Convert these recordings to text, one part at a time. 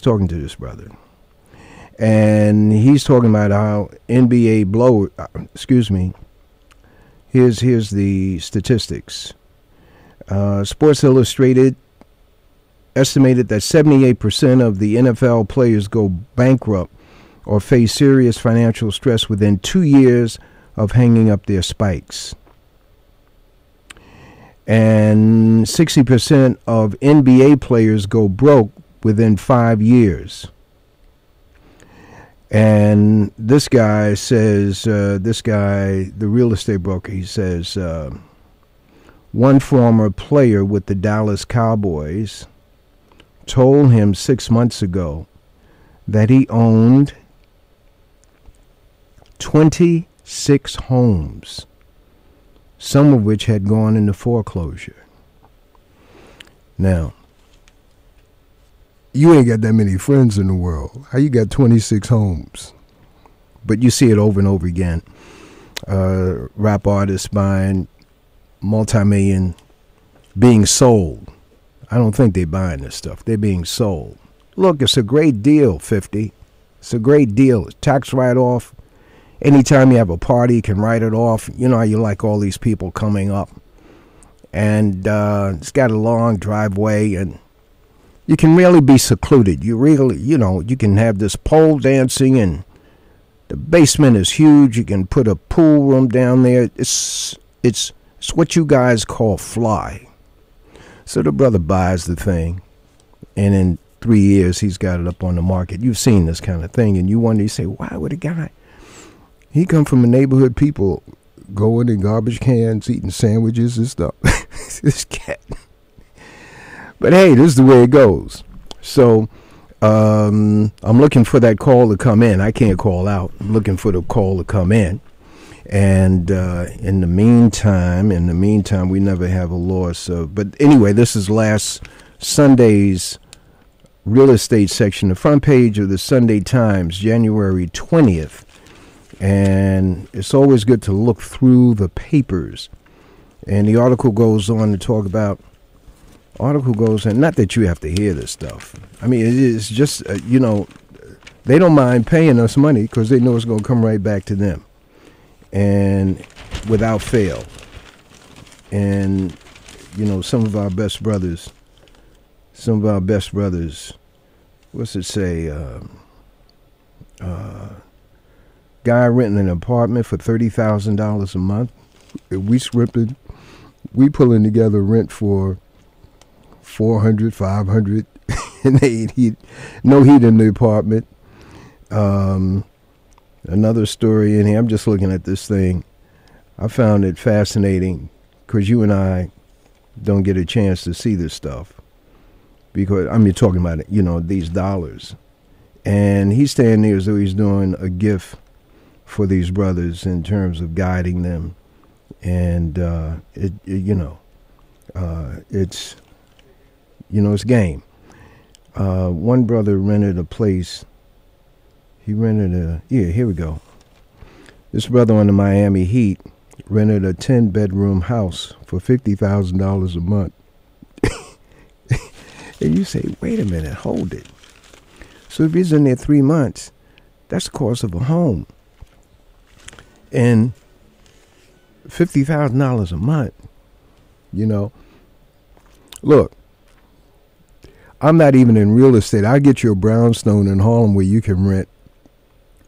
talking to this brother. And he's talking about how NBA blow. Here's the statistics. Sports Illustrated estimated that 78% of the NFL players go bankrupt or face serious financial stress within 2 years of hanging up their spikes. And 60% of NBA players go broke within 5 years. And this guy says, the real estate broker, he says, one former player with the Dallas Cowboys told him 6 months ago that he owned 26 homes, some of which had gone into foreclosure. Now, you ain't got that many friends in the world. How you got 26 homes? But you see it over and over again. Rap artists buying multi-million, being sold. I don't think they're buying this stuff. They're being sold. Look, it's a great deal, 50. It's a great deal. It's tax write-off. Anytime you have a party, you can write it off. You know how you like all these people coming up. And it's got a long driveway, and you can really be secluded. You really, you can have this pole dancing, and the basement is huge. You can put a pool room down there. It's what you guys call fly. So the brother buys the thing, and in 3 years, he's got it up on the market. You've seen this kind of thing, and you wonder, you say, why would a guy? He come from a neighborhood, people going in garbage cans, eating sandwiches and stuff. This cat. But hey, this is the way it goes. So I'm looking for that call to come in. I can't call out. I'm looking for the call to come in. And in the meantime, we never have a loss. But anyway, this is last Sunday's real estate section, the front page of the Sunday Times, January 20th. And it's always good to look through the papers. And the article goes on to talk about, not that you have to hear this stuff. I mean, it is just, they don't mind paying us money because they know it's going to come right back to them. And without fail. And, some of our best brothers, what's it say? Guy renting an apartment for $30,000 a month. We pulling together rent for $400, $500, and they ain't heat, no heat in the apartment. Another story in here. I'm just looking at this thing. I found it fascinating because you and I don't get a chance to see this stuff because you're talking about it, these dollars, and he's standing there as though he's doing a gift for these brothers in terms of guiding them, and it's game. One brother rented a place. Here we go. This brother on the Miami Heat rented a 10-bedroom house for $50,000 a month. And you say, wait a minute, hold it. So if he's in there 3 months, that's the cost of a home. And $50,000 a month, Look, I'm not even in real estate. I get you a brownstone in Harlem where you can rent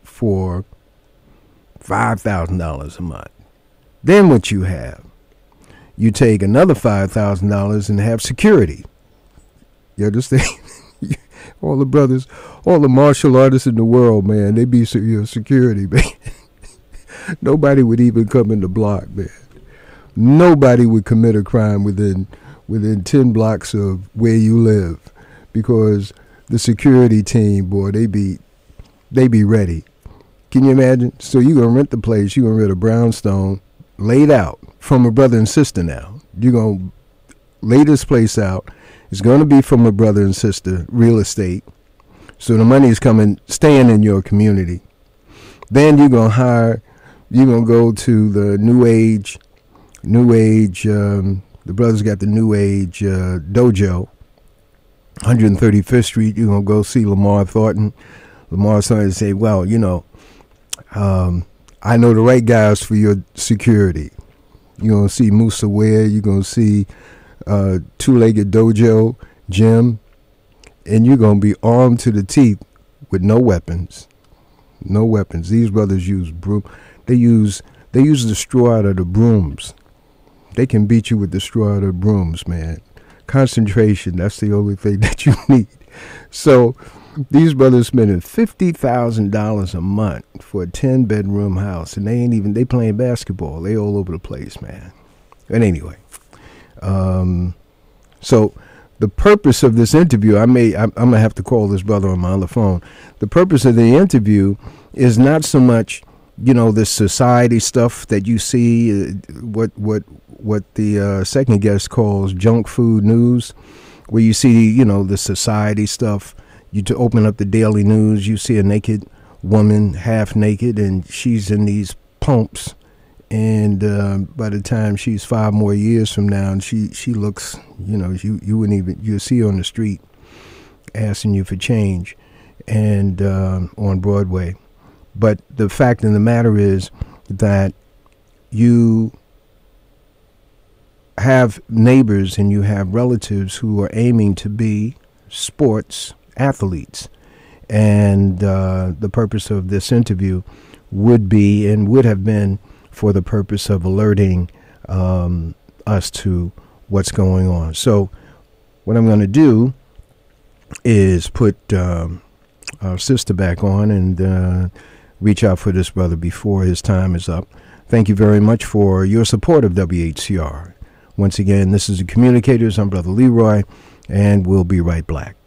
for $5,000 a month. Then what you have, you take another $5,000 and have security. You understand? All the brothers, all the martial artists in the world, man, they be your security, man. Nobody would even come in the block, man. Nobody would commit a crime within 10 blocks of where you live because the security team, boy, they be ready. Can you imagine? So you're going to rent the place. You're going to rent a brownstone laid out from a brother and sister now. You're going to lay this place out. It's going to be from a brother and sister, real estate. So the money is staying in your community. Then you're going to go to the New Age, the brothers got the New Age dojo. 135th Street, you're going to go see Lamar Thornton. Lamar Thornton say, well, I know the right guys for your security. You're going to see Musa Ware. You're going to see Two-Legged Dojo, Jim. And you're going to be armed to the teeth with no weapons. No weapons. These brothers use broom. They use the straw out of the brooms. They can beat you with the straw out of the brooms, man. Concentration, that's the only thing that you need. So these brothers spending $50,000 a month for a 10-bedroom house, and they playing basketball. They all over the place, man. And anyway, so the purpose of this interview, I'm gonna have to call this brother on my other phone. The purpose of the interview is not so much, the society stuff that you see, what the second guest calls junk food news, where you see, the society stuff. You to open up the daily news, you see a naked woman, half naked, and she's in these pumps. And by the time she's 5 more years from now, and she looks, you wouldn't even, you'll see her on the street asking you for change, and on Broadway. But the fact of the matter is that you have neighbors and you have relatives who are aiming to be sports athletes. And the purpose of this interview would be and would have been for the purpose of alerting us to what's going on. So what I'm going to do is put our sister back on and reach out for this brother before his time is up. Thank you very much for your support of WHCR. Once again, this is the Communicators. I'm Brother Leroy, and we'll be right back.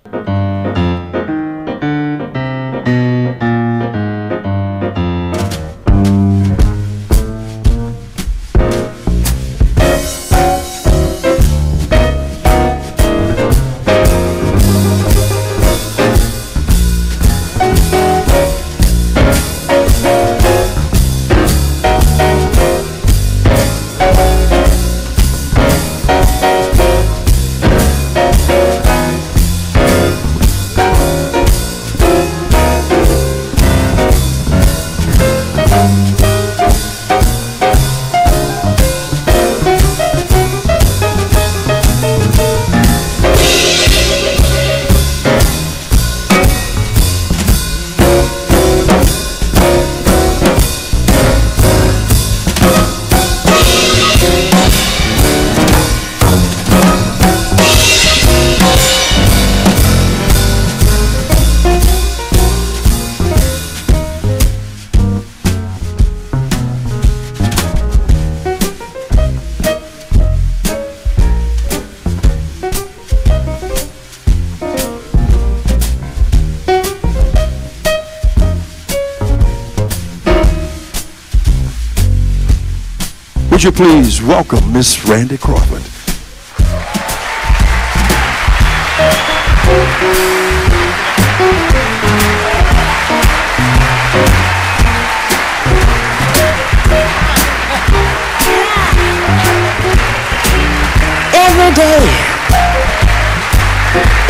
Would you please welcome Miss Randy Crawford?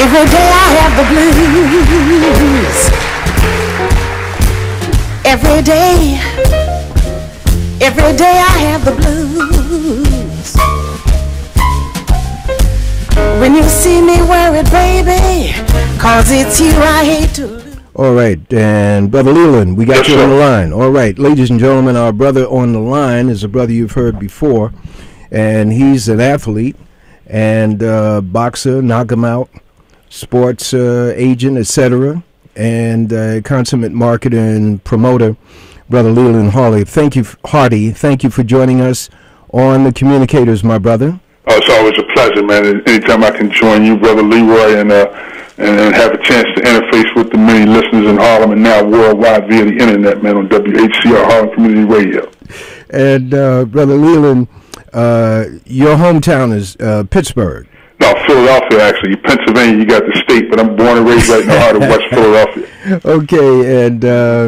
Every day I have the blues. Every day I have the blues. When you see me wear it, baby, 'cause it's you I hate to lose. All right, and Brother Leland, we got you on the line. All right, ladies and gentlemen, our brother on the line is a brother you've heard before, and he's an athlete and boxer, knock him out, sports agent, etc., and consummate marketer and promoter, Brother Leland Hardy. Thank you for joining us on the Communicators, my brother. Oh, it's always a pleasure, man. Anytime I can join you, Brother Leroy, and have a chance to interface with the many listeners in Harlem and now worldwide via the internet, man, on WHCR Harlem Community Radio. And Brother Leland, your hometown is Pittsburgh. No, Philadelphia, actually. Pennsylvania, you got the state, but I'm born and raised right in the heart of West Philadelphia. Okay, and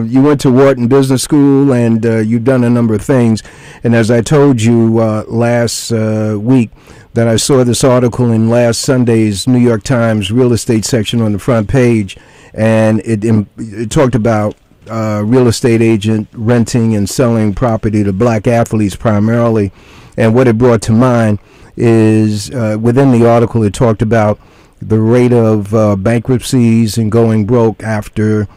you went to Wharton Business School, and you've done a number of things. And as I told you last week, that I saw this article in last Sunday's New York Times real estate section on the front page, and it talked about real estate agent renting and selling property to black athletes primarily. And what it brought to mind is within the article it talked about the rate of bankruptcies and going broke after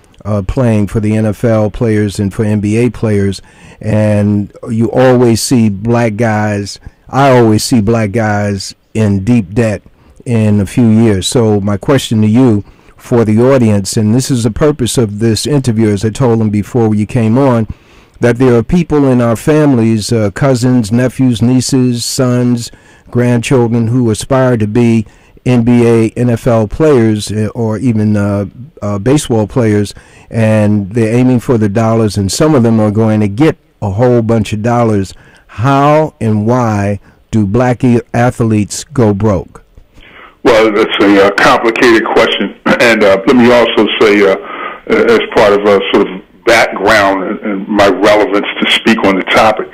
playing for the NFL players and for NBA players. And you always see black guys, I always see black guys in deep debt in a few years. So my question to you, for the audience, and this is the purpose of this interview, as I told them before you came on, that there are people in our families, cousins, nephews, nieces, sons, grandchildren who aspire to be NBA, NFL players, or even baseball players, and they're aiming for the dollars, and some of them are going to get a whole bunch of dollars. How and why do black athletes go broke? Well, that's a complicated question, and let me also say, as part of a sort of background and my relevance to speak on the topic,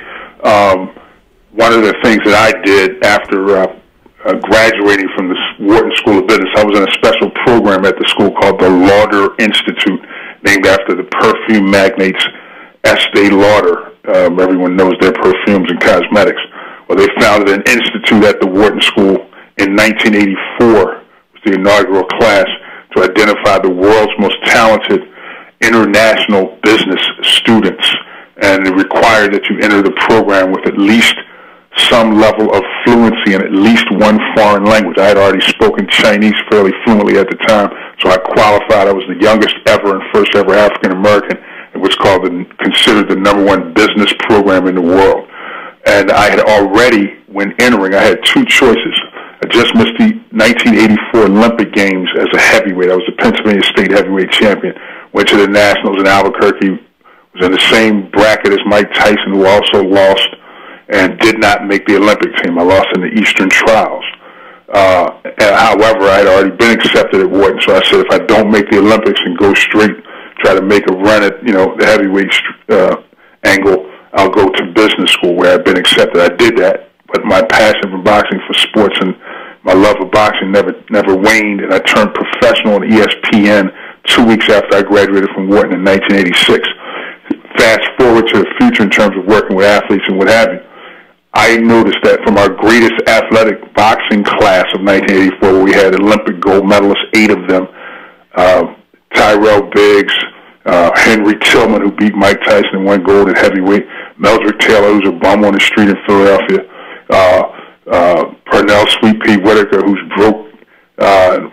one of the things that I did after graduating from the Wharton School of Business, I was in a special program at the school called the Lauder Institute, named after the perfume magnates Estee Lauder. Everyone knows their perfumes and cosmetics. Well, they founded an institute at the Wharton School in 1984, was the inaugural class, to identify the world's most talented international business students. And it required that you enter the program with at least some level of fluency in at least one foreign language. I had already spoken Chinese fairly fluently at the time, so I qualified. I was the youngest ever and first ever African American in what's considered the #1 business program in the world. And I had already, when entering, I had two choices. I just missed the 1984 Olympic Games as a heavyweight. I was the Pennsylvania State heavyweight champion. Went to the Nationals in Albuquerque. Was in the same bracket as Mike Tyson, who also lost and did not make the Olympic team. I lost in the Eastern Trials. However, I had already been accepted at Wharton, so I said, if I don't make the Olympics and go straight, try to make a run at the heavyweight angle, I'll go to business school where I've been accepted. I did that, but my passion for boxing, for sports, and my love of boxing never waned, and I turned professional on ESPN 2 weeks after I graduated from Wharton in 1986. Fast forward to the future in terms of working with athletes and what have you. I noticed that from our greatest athletic boxing class of 1984, where we had Olympic gold medalists, 8 of them, Tyrell Biggs, Henry Tillman, who beat Mike Tyson and won gold at heavyweight, Meldrick Taylor, who's a bum on the street in Philadelphia, Pernell Sweet Pea Whitaker, who's broke,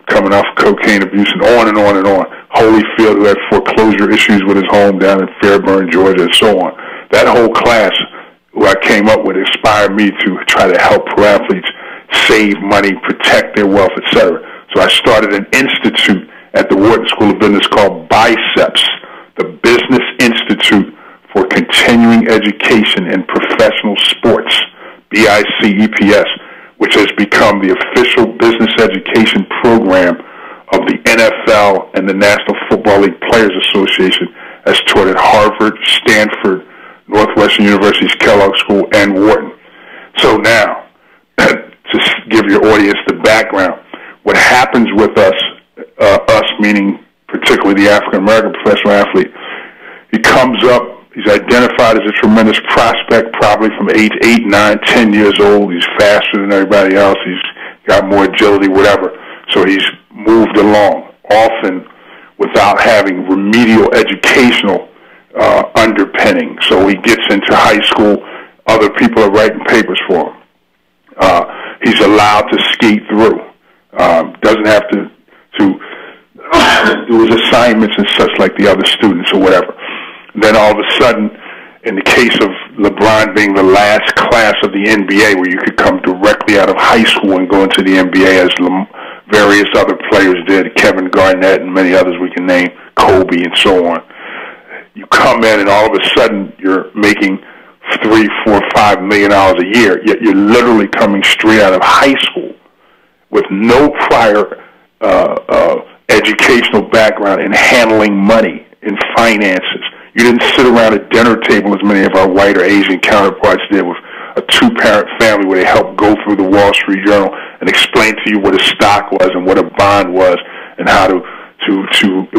coming off cocaine abuse, and on and on and on. Holyfield, who had foreclosure issues with his home down in Fairburn, Georgia, and so on. That whole class, who I came up with, inspired me to try to help pro athletes save money, protect their wealth, etc. So I started an institute at the Wharton School of Business called BICEPS, the Business Institute for Continuing Education in Professional Sports, BICEPS, which has become the official business education program of the NFL and the National Football League Players Association, as taught at Harvard, Stanford, Northwestern University's Kellogg School, and Wharton. So now, to give your audience the background, what happens with us meaning particularly the African-American professional athlete, he comes up, he's identified as a tremendous prospect, probably from age 8, 9, 10 years old. He's faster than everybody else. He's got more agility, whatever. So he's moved along, often without having remedial educational underpinning. So he gets into high school, other people are writing papers for him. He's allowed to skate through. Doesn't have to do his assignments and such like the other students or whatever. Then all of a sudden, in the case of LeBron being the last class of the NBA, where you could come directly out of high school and go into the NBA, as various other players did, Kevin Garnett and many others we can name, Kobe and so on. You come in and all of a sudden you're making $3, $4, $5 million a year, yet you're literally coming straight out of high school with no prior educational background in handling money, in finances. You didn't sit around a dinner table as many of our white or Asian counterparts did with a two-parent family where they help go through the Wall Street Journal and explain to you what a stock was and what a bond was and how to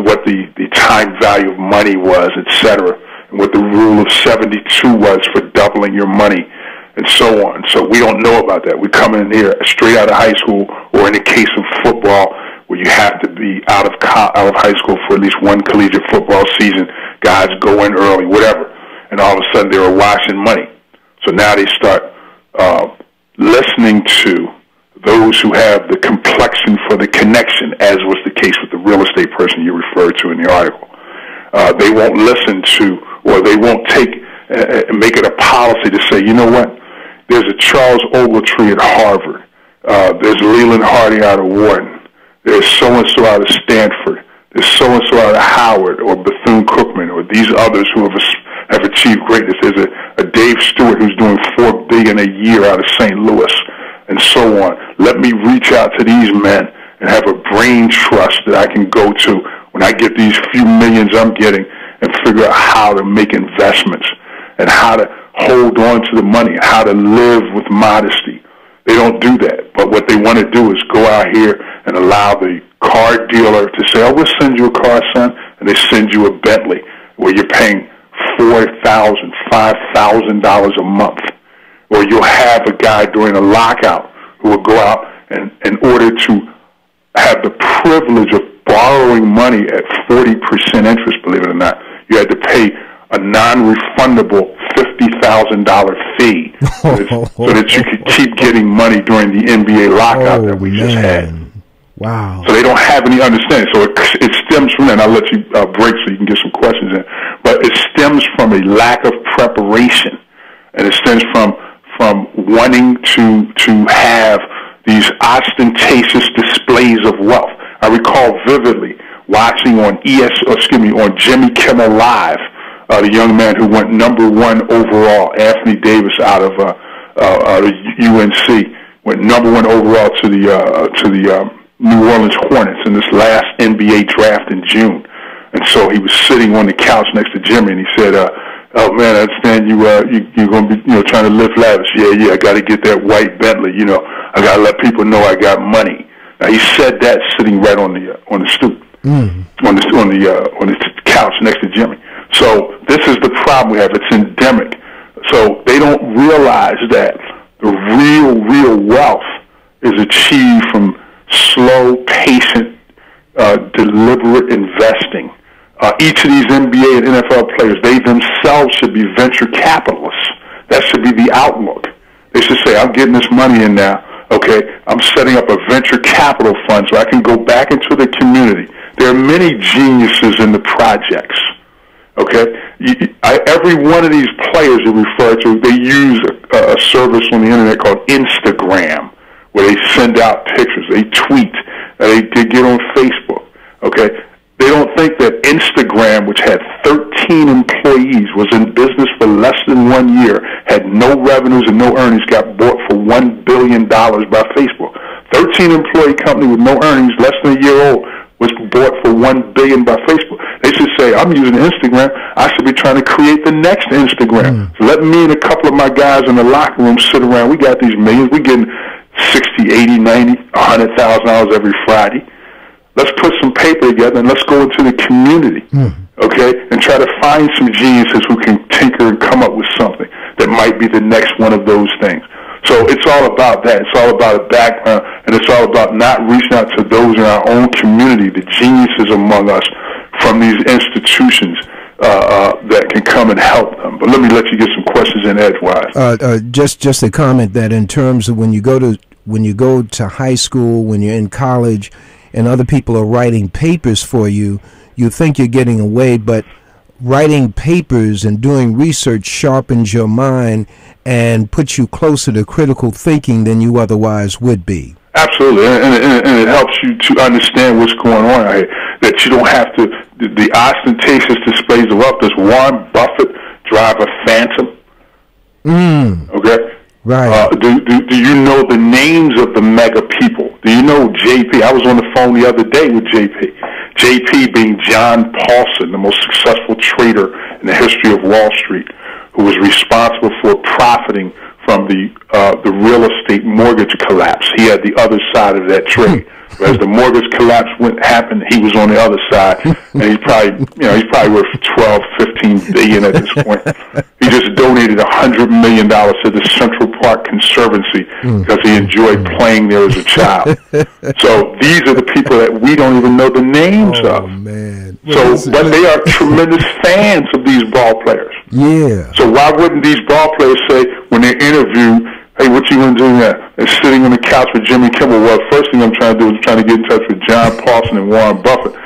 what the time value of money was, etc., and what the rule of 72 was for doubling your money, and so on. So we don't know about that. We come in here straight out of high school, or in the case of football, where you have to be out of high school for at least one collegiate football season. Guys go in early, whatever, and all of a sudden they were washing money. So now they start listening to those who have the complexion for the connection, as was the case with the real estate person you referred to in the article. They won't listen to, or they won't take and make it a policy to say, you know what, there's a Charles Ogletree at Harvard. There's Leland Hardy out of Wharton. There's so-and-so out of Stanford. There's so-and-so out of Howard or Bethune-Cookman or these others who have achieved greatness. There's a Dave Stewart who's doing $4 billion a year out of St. Louis, and so on. Let me reach out to these men and have a brain trust that I can go to when I get these few millions I'm getting and figure out how to make investments and how to hold on to the money, how to live with modesty. They don't do that. But what they want to do is go out here and allow the car dealer to say, oh, we'll send you a car, son, and they send you a Bentley where you're paying $4,000, $5,000 a month. Or you'll have a guy during a lockout who will go out and in order to have the privilege of borrowing money at 40% interest, believe it or not, you had to pay a non-refundable $50,000 fee so that you could keep getting money during the NBA lockout that we just had. Wow. So they don't have any understanding. So it stems from that. And I'll let you break so you can get some questions in. But it stems from a lack of preparation. And it stems from wanting to have these ostentatious displays of wealth. I recall vividly watching on on Jimmy Kimmel Live, the young man who went #1 overall, Anthony Davis out of UNC, went #1 overall to the New Orleans Hornets in this last NBA draft in June. And so he was sitting on the couch next to Jimmy, and he said, "Oh man, I understand you're going to be trying to live lavish. Yeah, I got to get that white Bentley. I got to let people know I got money." Now he said that sitting right on the stoop, on the couch next to Jimmy. So this is the problem we have. It's endemic. So they don't realize that the real wealth is achieved from slow, patient, deliberate investing. Each of these NBA and NFL players, they themselves should be venture capitalists. That should be the outlook. They should say, I'm getting this money in now. Okay, I'm setting up a venture capital fund so I can go back into the community. There are many geniuses in the projects. Okay, every one of these players you refer to, they use a service on the internet called Instagram, where they send out pictures, they tweet, they get on Facebook. Okay, they don't think that Instagram, which had 13 employees, was in business for less than 1 year, had no revenues and no earnings, got bought for $1 billion by Facebook. 13-employee company with no earnings, less than a year old, was bought for $1 billion by Facebook. They should say, I'm using Instagram. I should be trying to create the next Instagram. So let me and a couple of my guys in the locker room sit around. We got these millions. We're getting 60, 80, 90, $100,000 every Friday. Let's put some paper together and let's go into the community, okay, and try to find some geniuses who can tinker and come up with something that might be the next one of those things. So it's all about that. It's all about a background, and it's all about not reaching out to those in our own community, the geniuses among us from these institutions that can come and help them. But let me let you get some questions in edgewise. Just a comment that in terms of when you go to high school, when you're in college, and other people are writing papers for you, you think you're getting away, but writing papers and doing research sharpens your mind and puts you closer to critical thinking than you otherwise would be. Absolutely, and it helps you to understand what's going on out here, that you don't have to, the ostentatious displays of wealth. Does Warren Buffett drive a Phantom? Okay. Right. Do you know the names of the mega people? Do you know JP? I was on the phone the other day with JP. JP being John Paulson, the most successful trader in the history of Wall Street, who was responsible for profiting from the real estate mortgage collapse. He had the other side of that trade. As the mortgage collapse happened, he was on the other side, and he's probably worth 12, 15 billion at this point. He just donated $100 million to the Central Park Conservancy because he enjoyed playing there as a child. So these are the people that we don't even know the names of. Man. But they are tremendous fans of these ball players. Yeah. So why wouldn't these ball players say when they're interviewed, hey, what you going to do now? They're sitting on the couch with Jimmy Kimmel. Well, first thing I'm trying to do is trying to get in touch with John Paulson and Warren Buffett,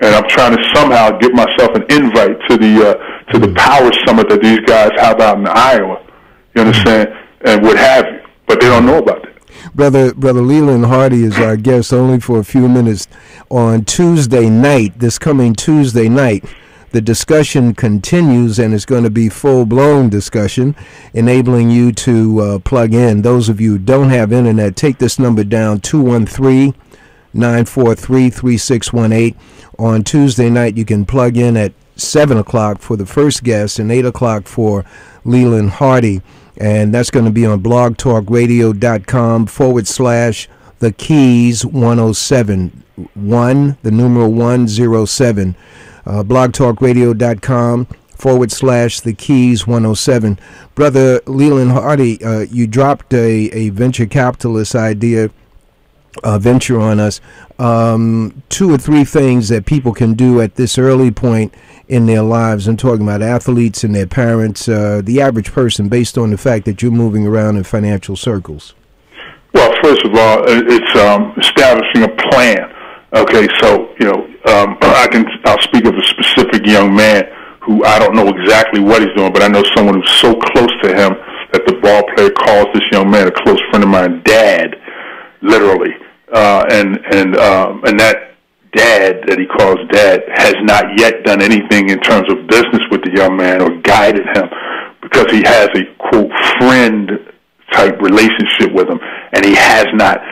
and I'm trying to somehow get myself an invite to the Power Summit that these guys have out in Iowa. You understand? And what have you. But they don't know about that. Brother Leland Hardy is our guest only for a few minutes. On Tuesday night, this coming Tuesday night, the discussion continues, and it's going to be full-blown discussion, enabling you to plug in. Those of you who don't have internet, take this number down, 213-943-3618. On Tuesday night, you can plug in at 7 o'clock for the first guest and 8 o'clock for Leland Hardy. And that's going to be on blogtalkradio.com/The Keys 107. 1, the numeral 107. blogtalkradio.com/The Keys 107. Brother Leland Hardy, you dropped a venture capitalist idea, venture on us. 2 or 3 things that people can do at this early point in their lives. I'm talking about athletes and their parents, the average person, based on the fact that you're moving around in financial circles. Well, first of all, it's establishing a plan. Okay, so I'll speak of a specific young man who I don't know exactly what he's doing, but I know someone who's so close to him that the ball player calls this young man, a close friend of mine, Dad, literally, and that Dad that he calls Dad has not yet done anything in terms of business with the young man or guided him because he has a quote friend type relationship with him, and he has not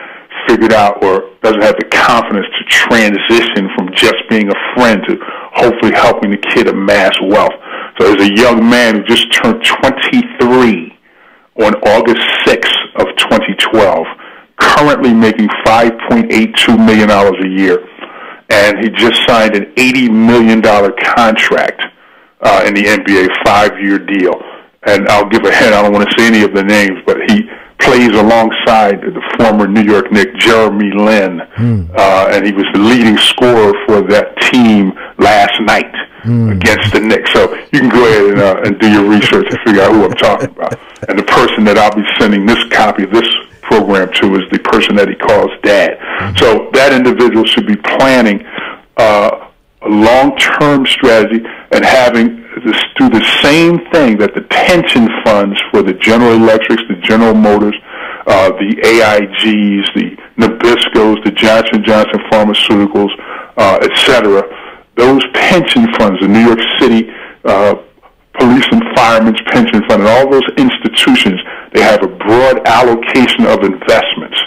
figured out or doesn't have the confidence to transition from just being a friend to hopefully helping the kid amass wealth. So there's a young man who just turned 23 on August 6th of 2012, currently making $5.82 million a year, and he just signed an $80 million contract in the NBA, 5-year deal. And I'll give a hint, I don't want to say any of the names, but he plays alongside the former New York Knick, Jeremy Lin, and he was the leading scorer for that team last night against the Knicks. So you can go ahead and do your research and figure out who I'm talking about. And the person that I'll be sending this copy of this program to is the person that he calls Dad. So that individual should be planning a long-term strategy and having this do the same thing that the pension funds for the General Electrics, the General Motors, the AIGs, the Nabiscos, the Johnson & Johnson Pharmaceuticals, etc. Those pension funds, the New York City Police and Firemen's Pension Fund, and all those institutions, they have a broad allocation of investments.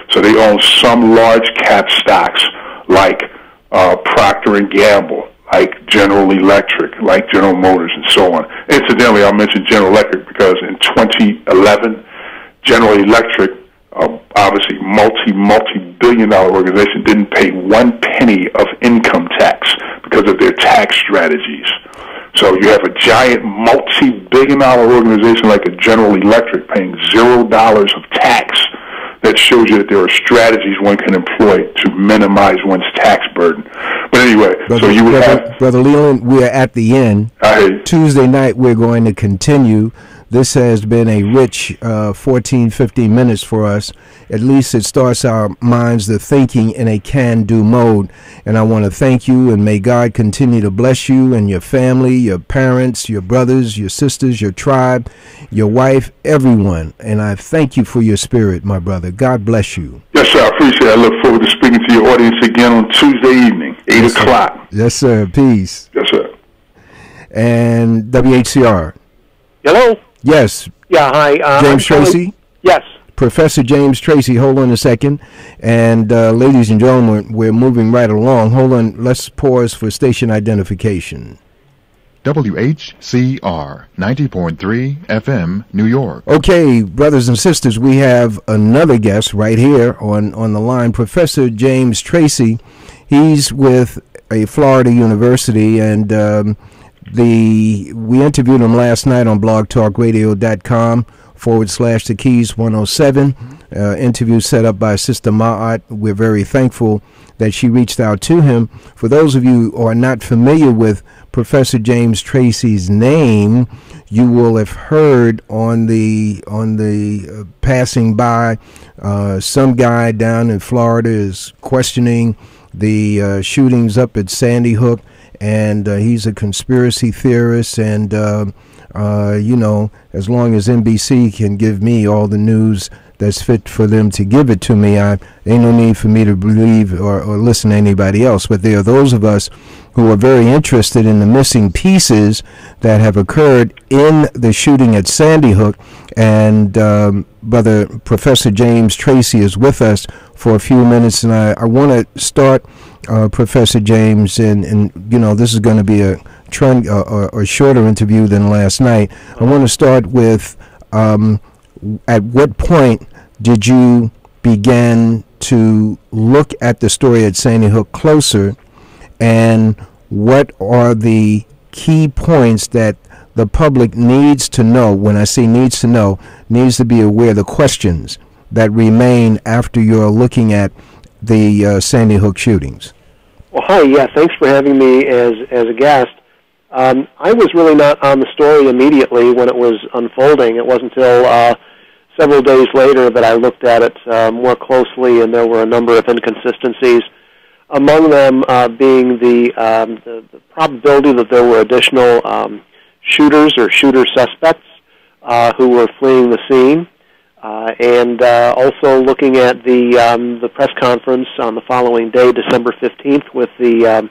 So they own some large cap stocks like Procter & Gamble, like General Electric, like General Motors, and so on. Incidentally, I'll mention General Electric because in 2011, General Electric, obviously multi-billion-dollar organization, didn't pay 1 penny of income tax because of their tax strategies. So you have a giant multi-billion-dollar organization like a General Electric paying $0 of tax. That shows you that there are strategies one can employ to minimize one's tax burden. But anyway, so you would have... Brother Leland, we're at the end. Tuesday night, we're going to continue. This has been a rich 14, 15 minutes for us. At least it starts our minds to thinking in a can-do mode. And I want to thank you, and may God continue to bless you and your family, your parents, your brothers, your sisters, your tribe, your wife, everyone. And I thank you for your spirit, my brother. God bless you. Yes, sir. I appreciate it. I look forward to speaking to your audience again on Tuesday evening, 8 o'clock. Yes, sir. Peace. Yes, sir. And WHCR. Hello? Yes. Yeah, hi. James Tracy? Yes. Professor James Tracy, hold on a second. And ladies and gentlemen, we're moving right along. Hold on. Let's pause for station identification. WHCR 90.3 FM, New York. Okay, brothers and sisters, we have another guest right here on the line, Professor James Tracy. He's with a Florida university, and we interviewed him last night on blogtalkradio.com/The Keys 107. Interview set up by Sister Ma'at. We're very thankful that she reached out to him. For those of you who are not familiar with Professor James Tracy's name, you will have heard on the passing by, some guy down in Florida is questioning the shootings up at Sandy Hook, and he's a conspiracy theorist, and you know, as long as NBC can give me all the news that's fit for them to give it to me, ain't no need for me to believe or listen to anybody else. But there are those of us who are very interested in the missing pieces that have occurred in the shooting at Sandy Hook, and Brother Professor James Tracy is with us for a few minutes, and I want to start, Professor James, and you know, this is going to be a shorter interview than last night. I want to start with at what point did you begin to look at the story at Sandy Hook closer, and what are the key points that the public needs to know? When I say needs to know, needs to be aware, the questions that remain after you're looking at the Sandy Hook shootings. Well, hi, yeah, thanks for having me as a guest. I was really not on the story immediately when it was unfolding. It wasn't until several days later that I looked at it more closely, and there were a number of inconsistencies. Among them being the probability that there were additional shooters or shooter suspects who were fleeing the scene, and also looking at the press conference on the following day, December 15th, with the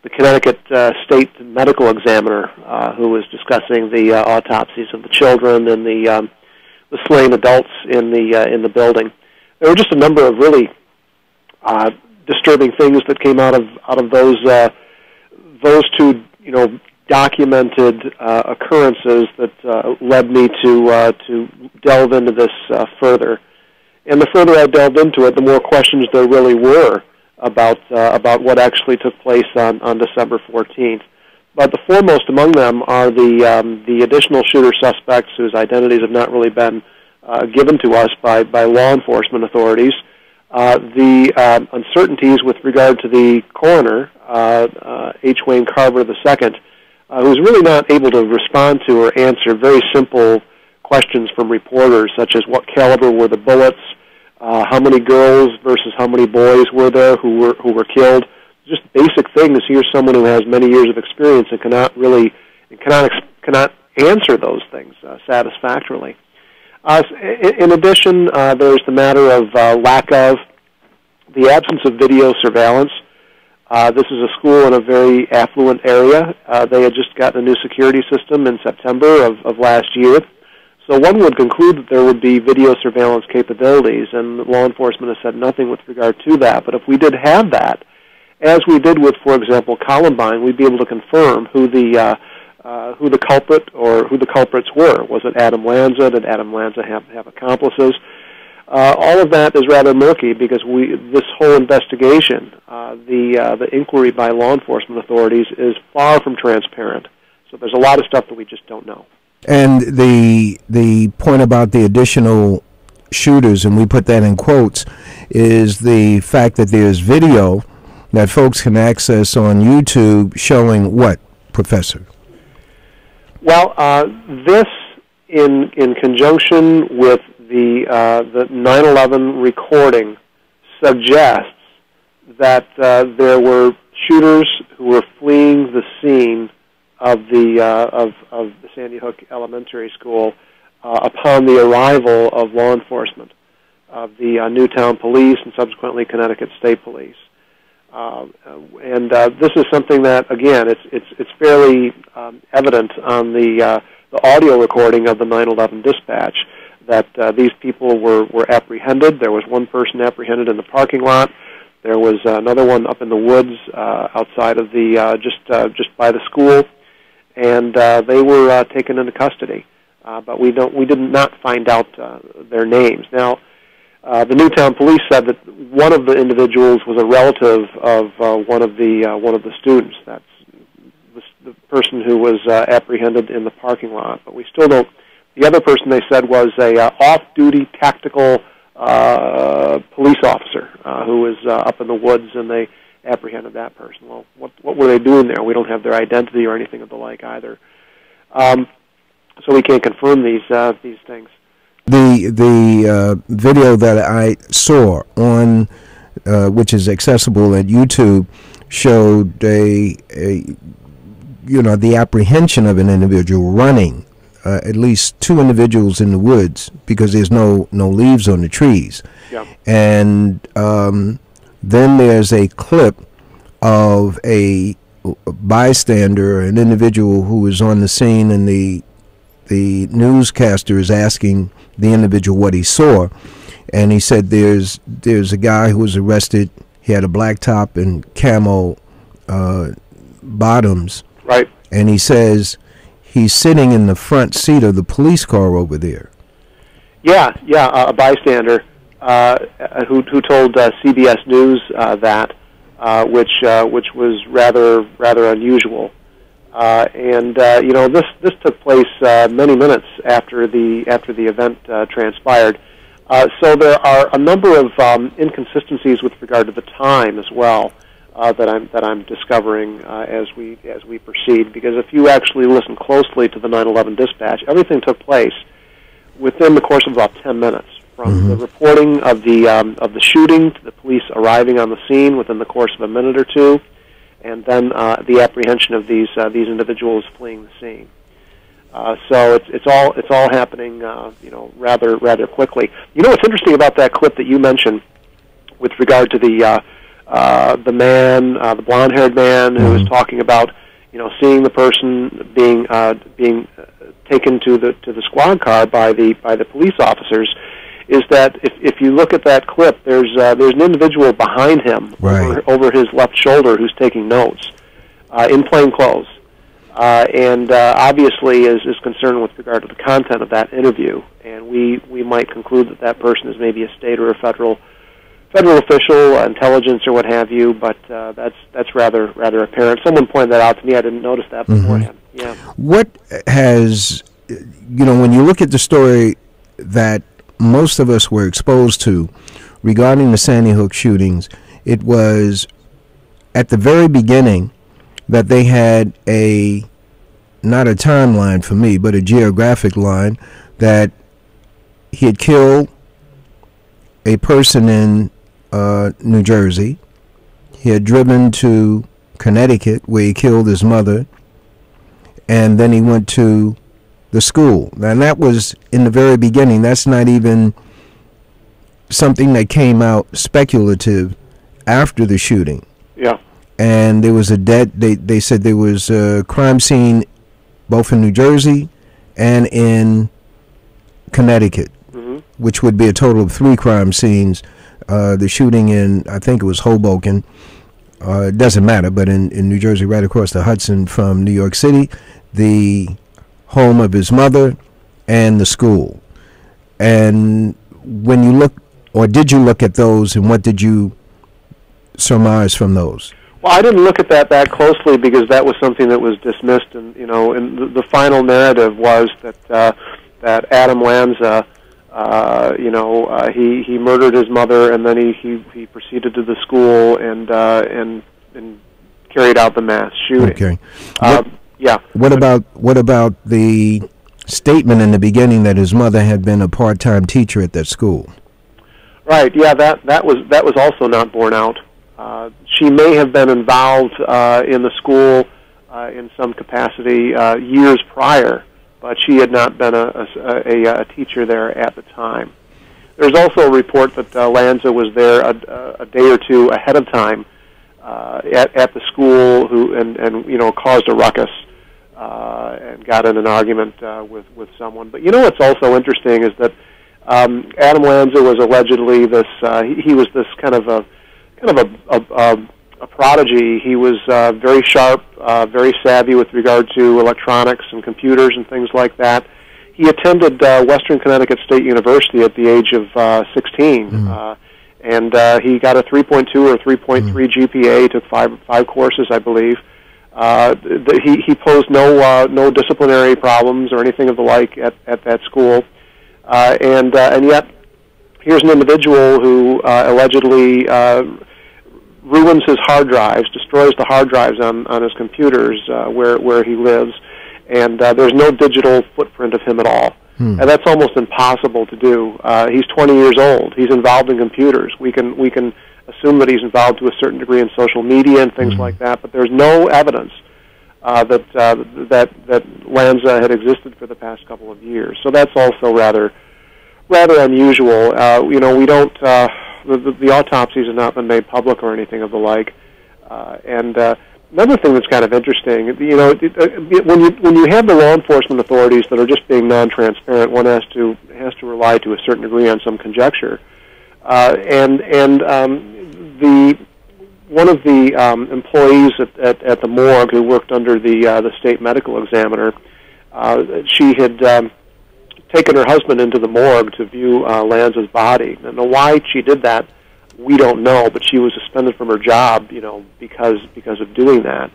Connecticut State Medical Examiner, who was discussing the autopsies of the children and the slain adults in the building. There were just a number of really disturbing things that came out of those two, you know, documented occurrences that led me to delve into this further. And the further I delved into it, the more questions there really were about what actually took place on December 14th. But the foremost among them are the additional shooter suspects whose identities have not really been given to us by law enforcement authorities. The uncertainties with regard to the coroner, H. Wayne Carver II, who's really not able to respond to or answer very simple questions from reporters, such as what caliber were the bullets, how many girls versus how many boys were there who were killed. Just basic things. Here's someone who has many years of experience and cannot answer those things satisfactorily. In addition, there's the matter of the absence of video surveillance. This is a school in a very affluent area. They had just gotten a new security system in September of last year. So one would conclude that there would be video surveillance capabilities, and law enforcement has said nothing with regard to that. But if we did have that, as we did with, for example, Columbine, we'd be able to confirm who the culprit or who the culprits were. Was it Adam Lanza? Did Adam Lanza have accomplices? All of that is rather murky because this whole investigation, the inquiry by law enforcement authorities, is far from transparent. So there's a lot of stuff that we just don't know. And the point about the additional shooters, and we put that in quotes, is the fact that there's video that folks can access on YouTube showing what, Professor? Well, this in conjunction with the 9/11 recording suggests that there were shooters who were fleeing the scene of the Sandy Hook Elementary School upon the arrival of law enforcement, of the Newtown Police and subsequently Connecticut State Police. And this is something that, again, it's fairly evident on the audio recording of the 9/11 dispatch that these people were apprehended. There was one person apprehended in the parking lot. There was another one up in the woods outside of the just by the school, and they were taken into custody. But we did not find out their names. Now, the Newtown police said that one of the individuals was a relative of one of the students. That's the person who was apprehended in the parking lot. But we still don't. The other person they said was a off-duty tactical police officer who was up in the woods, and they apprehended that person. Well, what were they doing there? We don't have their identity or anything of the like either. So we can't confirm these things. The video that I saw on which is accessible at YouTube showed the apprehension of an individual running. At least two individuals in the woods because there's no leaves on the trees. Yeah. And then there's a clip of a bystander, an individual who was on the scene, and the newscaster is asking the individual what he saw, and he said there's a guy who was arrested. He had a black top and camo bottoms. Right. And he says he's sitting in the front seat of the police car over there. Yeah, a bystander who told CBS News that, which was rather unusual. This took place many minutes after the event transpired. So there are a number of inconsistencies with regard to the time as well that I'm discovering as we proceed. Because if you actually listen closely to the 9/11 dispatch, everything took place within the course of about 10 minutes, from the reporting of the shooting to the police arriving on the scene within the course of a minute or two, and then the apprehension of these individuals fleeing the scene. So it's all happening rather quickly. You know what's interesting about that clip that you mentioned with regard to the man, the blonde-haired man who was talking about seeing the person being taken to the squad car by the police officers, is that if you look at that clip, there's an individual behind him, right, over his left shoulder, who's taking notes in plain clothes, and obviously is concerned with regard to the content of that interview. And we might conclude that person is maybe a state or a federal official, intelligence or what have you, but that's rather apparent. Someone pointed that out to me. I didn't notice that beforehand. Yeah. What has, when you look at the story that most of us were exposed to regarding the Sandy Hook shootings, it was at the very beginning that they had not a timeline for me, but a geographic line, that he had killed a person in New Jersey. He had driven to Connecticut, where he killed his mother, and then he went to the school. And that was in the very beginning. That's not even something that came out speculative after the shooting. Yeah. And there was they said there was a crime scene both in New Jersey and in Connecticut, which would be a total of 3 crime scenes. The shooting in, I think it was Hoboken, it doesn't matter, but in New Jersey, right across the Hudson from New York City, the home of his mother, and the school. And when you look, or did you look at those, and what did you surmise from those? Well, I didn't look at that closely because that was something that was dismissed, and and the final narrative was that Adam Lanza, he murdered his mother, and then he proceeded to the school and carried out the mass shooting. Okay. Yeah. What about the statement in the beginning that his mother had been a part-time teacher at that school? Right. Yeah. That was also not borne out. She may have been involved in the school in some capacity years prior, but she had not been a teacher there at the time. There's also a report that Lanza was there a day or two ahead of time at the school, and caused a ruckus and got in an argument with someone. But what's also interesting is that Adam Lanza was allegedly this. He was this kind of a a prodigy. He was very sharp, very savvy with regard to electronics and computers and things like that. He attended Western Connecticut State University at the age of 16, and he got a 3.2 or 3.3 GPA. He took five courses, I believe. He posed no disciplinary problems or anything of the like at that school, and yet here's an individual who allegedly ruins his hard drives, destroys the hard drives on his computers where he lives, and there's no digital footprint of him at all. And that's almost impossible to do. He's 20 years old. He's involved in computers. We can assume that he's involved to a certain degree in social media and things like that, but there's no evidence that Lanza had existed for the past couple of years. So that's also rather unusual. We don't. The autopsies have not been made public or anything of the like. And another thing that's kind of interesting, when you have the law enforcement authorities that are just being non-transparent, one has to rely to a certain degree on some conjecture. One of the employees at the morgue who worked under the state medical examiner, she had taken her husband into the morgue to view Lanza's body. Now, why she did that, we don't know, but she was suspended from her job, because of doing that.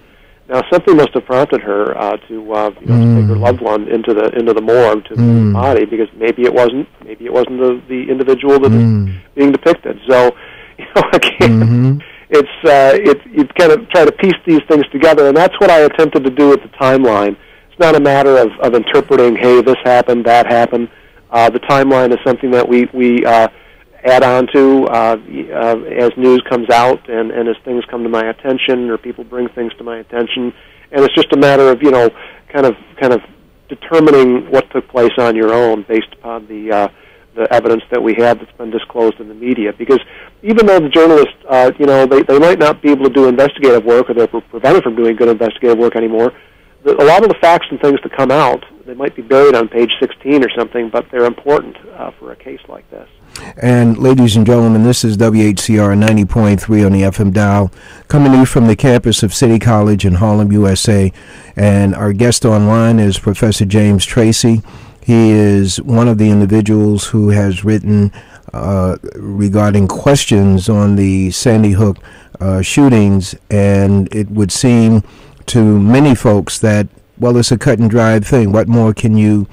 Now, something must have prompted her to take her loved one into the morgue to view the body, because maybe it wasn't the individual that is being depicted. So, again, you kind of try to piece these things together, and that's what I attempted to do with the timeline. It's not a matter of interpreting, hey, this happened, that happened. The timeline is something that we add on to as news comes out and as things come to my attention or people bring things to my attention. And it's just a matter of, kind of determining what took place on your own based upon the evidence that we have that's been disclosed in the media. Because even though the journalists, they might not be able to do investigative work, or they're prevented from doing good investigative work anymore, a lot of the facts and things that come out, they might be buried on page 16 or something, but they're important for a case like this. And ladies and gentlemen, this is WHCR 90.3 on the FM dial, coming to you from the campus of City College in Harlem, USA. And our guest online is Professor James Tracy. He is one of the individuals who has written regarding questions on the Sandy Hook shootings, and it would seem to many folks that, well, it's a cut and dried thing. What more can you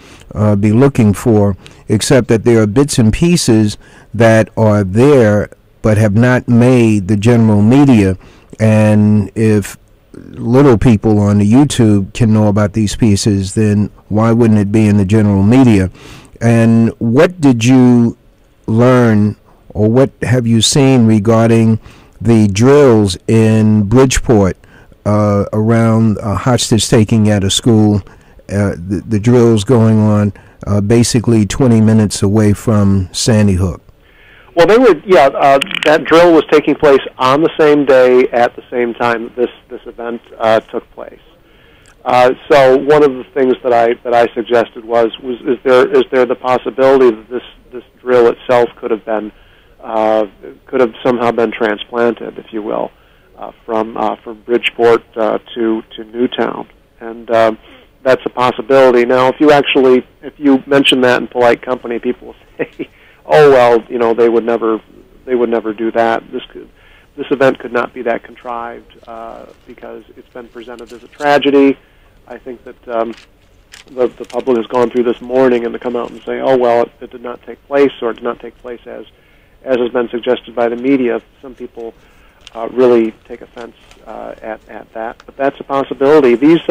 be looking for, except that there are bits and pieces that are there but have not made the general media. And if little people on the YouTube can know about these pieces, then why wouldn't it be in the general media? And what did you learn, or what have you seen regarding the drills in Bridgeport around hostage taking at a school, the drills going on basically 20 minutes away from Sandy Hook? Well, that drill was taking place on the same day at the same time this event took place. So one of the things that I suggested was is there the possibility that this drill itself could have somehow been transplanted, if you will, from Bridgeport to Newtown, and that's a possibility. Now, if you mention that in polite company, people will say, "Oh well, they would never do that. This event could not be that contrived because it's been presented as a tragedy." I think that the public has gone through this mourning, and to come out and say, "Oh well, it did not take place," or it did not take place as has been suggested by the media, some people really take offense at that. But that's a possibility. These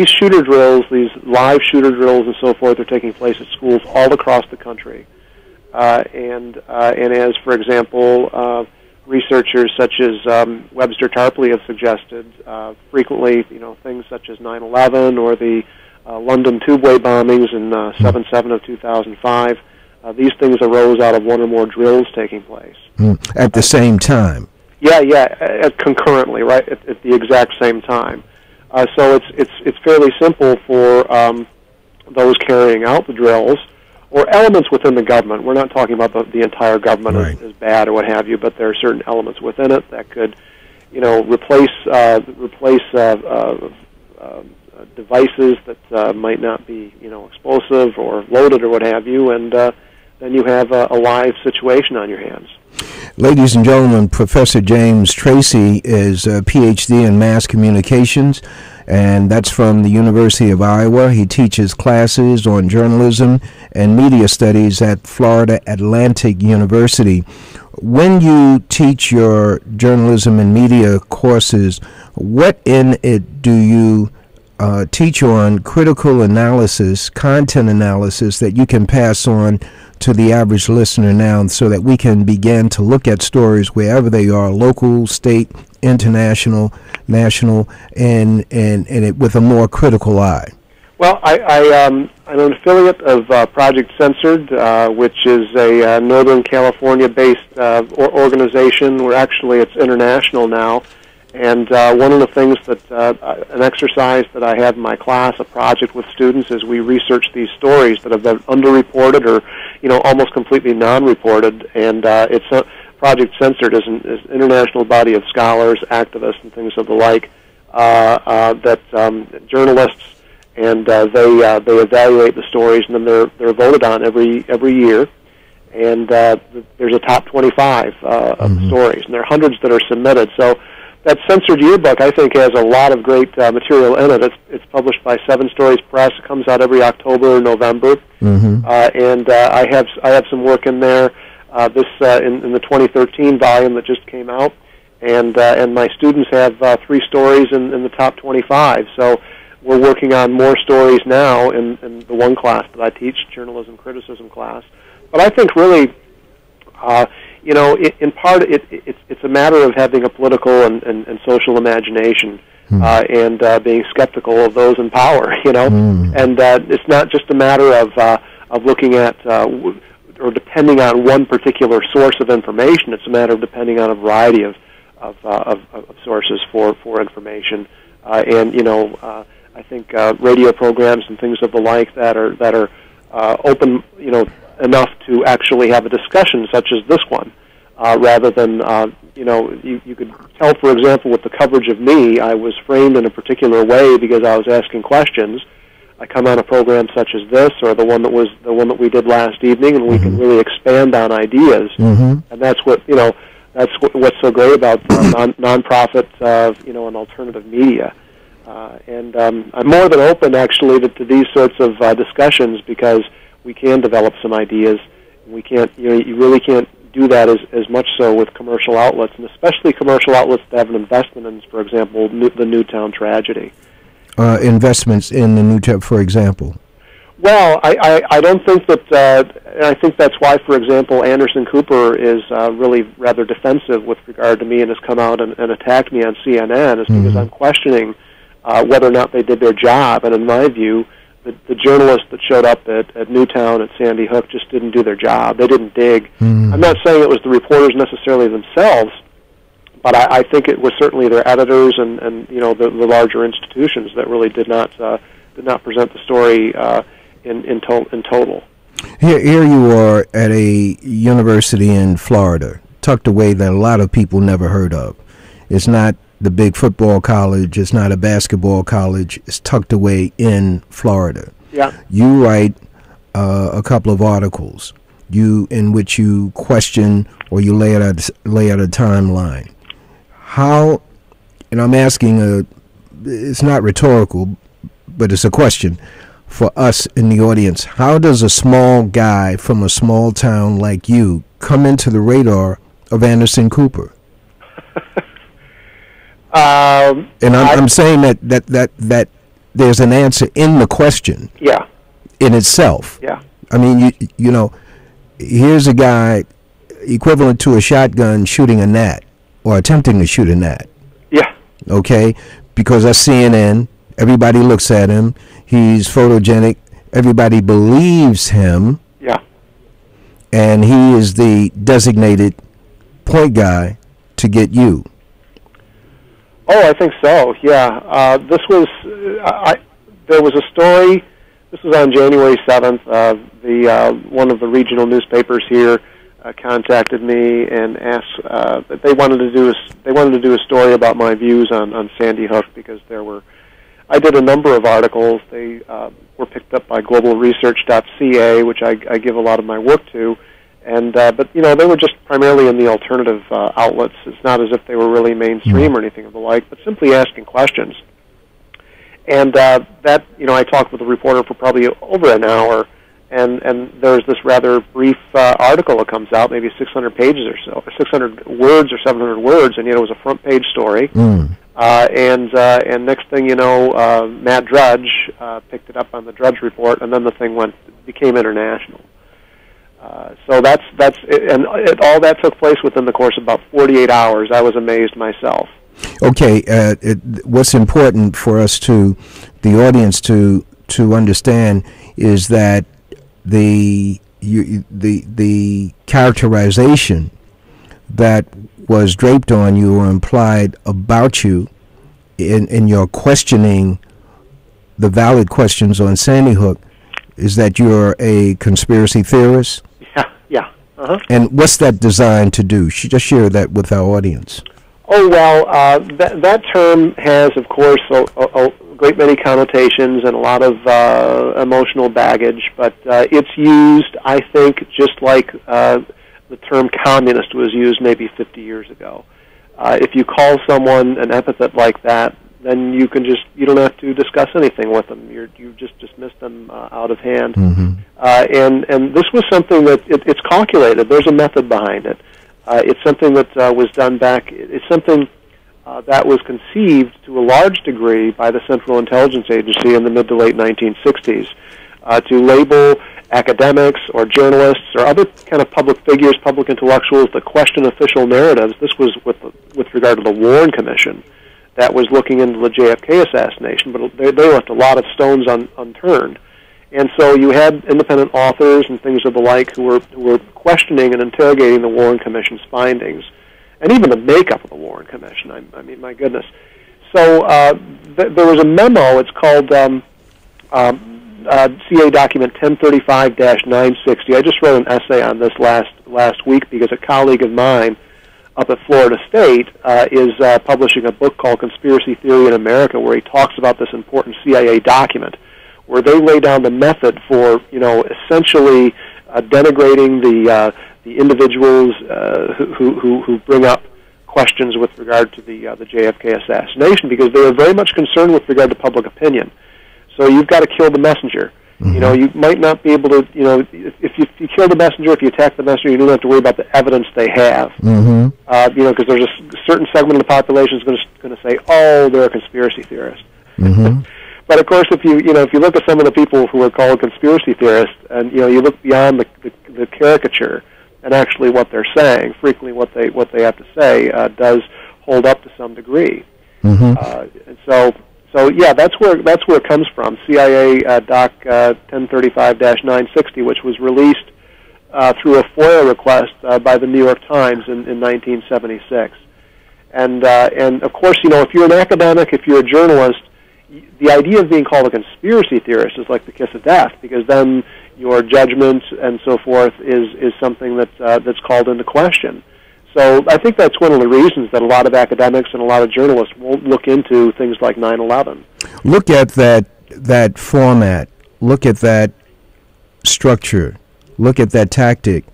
shooter drills, these live shooter drills and so forth, are taking place at schools all across the country. And as, for example, researchers such as Whcr Tarpley have suggested, frequently, things such as 9/11 or the London tubeway bombings in 7/7 of 2005, these things arose out of one or more drills taking place. At the same time? Yeah, concurrently, right, at the exact same time. So it's fairly simple for those carrying out the drills, or elements within the government. We're not talking about the entire government right. as bad or what have you, but there are certain elements within it that could replace devices that might not be, explosive or loaded or what have you, and then you have a live situation on your hands. Ladies and gentlemen, Professor James Tracy is a Ph.D. in Mass Communications, and that's from the University of Iowa. He teaches classes on journalism and media studies at Florida Atlantic University. When you teach your journalism and media courses, what in it do you teach on critical analysis, content analysis that you can pass on to the average listener now, so that we can begin to look at stories wherever they are, local, state, international, national, and it with a more critical eye? Well, I'm an affiliate of Project Censored, which is a Northern California-based organization. It's international now. And one of the things that, an exercise that I have in my class, a project with students, is we research these stories that have been underreported or, almost completely non-reported. And Project Censored is an international body of scholars, activists, and things of the like, that journalists, and they evaluate the stories, and then they're voted on every year. And there's a top 25 of the stories, and there are hundreds that are submitted. So that Censored Yearbook, I think, has a lot of great material in it. It's published by Seven Stories Press. It comes out every October or November, and I have some work in there. This in the 2013 volume that just came out, and my students have 3 stories in the top 25. So we're working on more stories now in the one class that I teach, journalism criticism class. But I think really, in part, it's a matter of having a political and social imagination, and being skeptical of those in power. And it's not just a matter of looking at or depending on one particular source of information. It's a matter of depending on a variety of sources for information. I think radio programs and things of the like that are open, enough to actually have a discussion such as this one, rather than, you could tell, for example, with the coverage of me, I was framed in a particular way because I was asking questions. I come on a program such as this, or the one that we did last evening, and we can really expand on ideas, and that's what what's so great about nonprofit, and alternative media. And I'm more than open, actually, to these sorts of discussions, because we can develop some ideas. We can't, you really can't do that as much so with commercial outlets, and especially commercial outlets that have an investment in, for example, the Newtown tragedy. Investments in the Newtown, for example? Well, I don't think that, I think that's why, for example, Anderson Cooper is really rather defensive with regard to me and has come out and attacked me on CNN, is because I'm questioning whether or not they did their job. And in my view, the journalists that showed up at Newtown, at Sandy Hook, just didn't do their job. They didn't dig. I'm not saying it was the reporters necessarily themselves, but I think it was certainly their editors and the larger institutions that really did not present the story in total. Here you are at a university in Florida, tucked away, that a lot of people never heard of. It's not the big football college. It's not a basketball college. It's tucked away in Florida. Yeah. You write a couple of articles in which you question or you lay out a timeline. How, and I'm asking it's not rhetorical, but it's a question for us in the audience. How does a small guy from a small town like you come into the radar of Anderson Cooper? And I'm saying that there's an answer in the question. Yeah. In itself. Yeah. I mean, here's a guy equivalent to a shotgun shooting a gnat or attempting to shoot a gnat. Yeah. Okay? Because that's CNN. Everybody looks at him. He's photogenic. Everybody believes him. Yeah. And he is the designated point guy to get you. Oh, I think so. Yeah. There was a story. This was on January 7th. One of the regional newspapers here contacted me and asked that they wanted to do a story about my views on Sandy Hook, because I did a number of articles. They were picked up by globalresearch.ca, which I give a lot of my work to, and but they were just primarily in the alternative outlets. It's not as if they were really mainstream or anything of the like, but simply asking questions. And that I talked with the reporter for probably over an hour. And there's this rather brief article that comes out, maybe 600 pages or so, 600 words or 700 words, and it was a front page story. And next thing you know, Matt Drudge picked it up on the Drudge Report, and then the thing became international. So that's and all that took place within the course of about 48 hours. I was amazed myself. Okay, what's important for us the audience to understand is that the characterization that was draped on you or implied about you in your questioning the valid questions on Sandy Hook is that you're a conspiracy theorist? Yeah. Uh-huh. And what's that designed to do? Just share that with our audience. Oh, well, that term has, of course, a great many connotations and a lot of emotional baggage, but it's used, I think, just like the term communist was used maybe 50 years ago. If you call someone an epithet like that, then you don't have to discuss anything with them. You just dismiss them out of hand. Mm-hmm. And this was something that it's calculated. There's a method behind it. It's something that was done back. It's something that was conceived to a large degree by the Central Intelligence Agency in the mid to late 1960s to label academics or journalists or other kind of public figures, public intellectuals that question official narratives. This was with regard to the Warren Commission that was looking into the JFK assassination, but they left a lot of stones unturned. And so you had independent authors and things of the like who were questioning and interrogating the Warren Commission's findings, and even the makeup of the Warren Commission. I mean, my goodness. So there was a memo. It's called CA document 1035-960. I just wrote an essay on this last week because a colleague of mine up at Florida State is publishing a book called Conspiracy Theory in America, where he talks about this important CIA document, where they lay down the method for, essentially denigrating the individuals who bring up questions with regard to the JFK assassination, because they are very much concerned with regard to public opinion. So you've got to kill the messenger. Mm-hmm. You might not be able to, if you kill the messenger, if you attack the messenger, you don't have to worry about the evidence they have. Mm-hmm. Because there's a certain segment of the population is going to say, oh, they're a conspiracy theorist. Mm-hmm. But of course, if you look at some of the people who are called conspiracy theorists, and you look beyond the caricature and actually what they're saying, frequently what they have to say does hold up to some degree. Mm-hmm. And so yeah, that's where it comes from. CIA Doc 1035-960, which was released through a FOIA request by the New York Times in 1976. And of course, if you're an academic, if you're a journalist, the idea of being called a conspiracy theorist is like the kiss of death, because then your judgment and so forth is something that's called into question. So I think that's one of the reasons that a lot of academics and a lot of journalists won't look into things like 9/11. Look at that format. Look at that structure. Look at that tactic.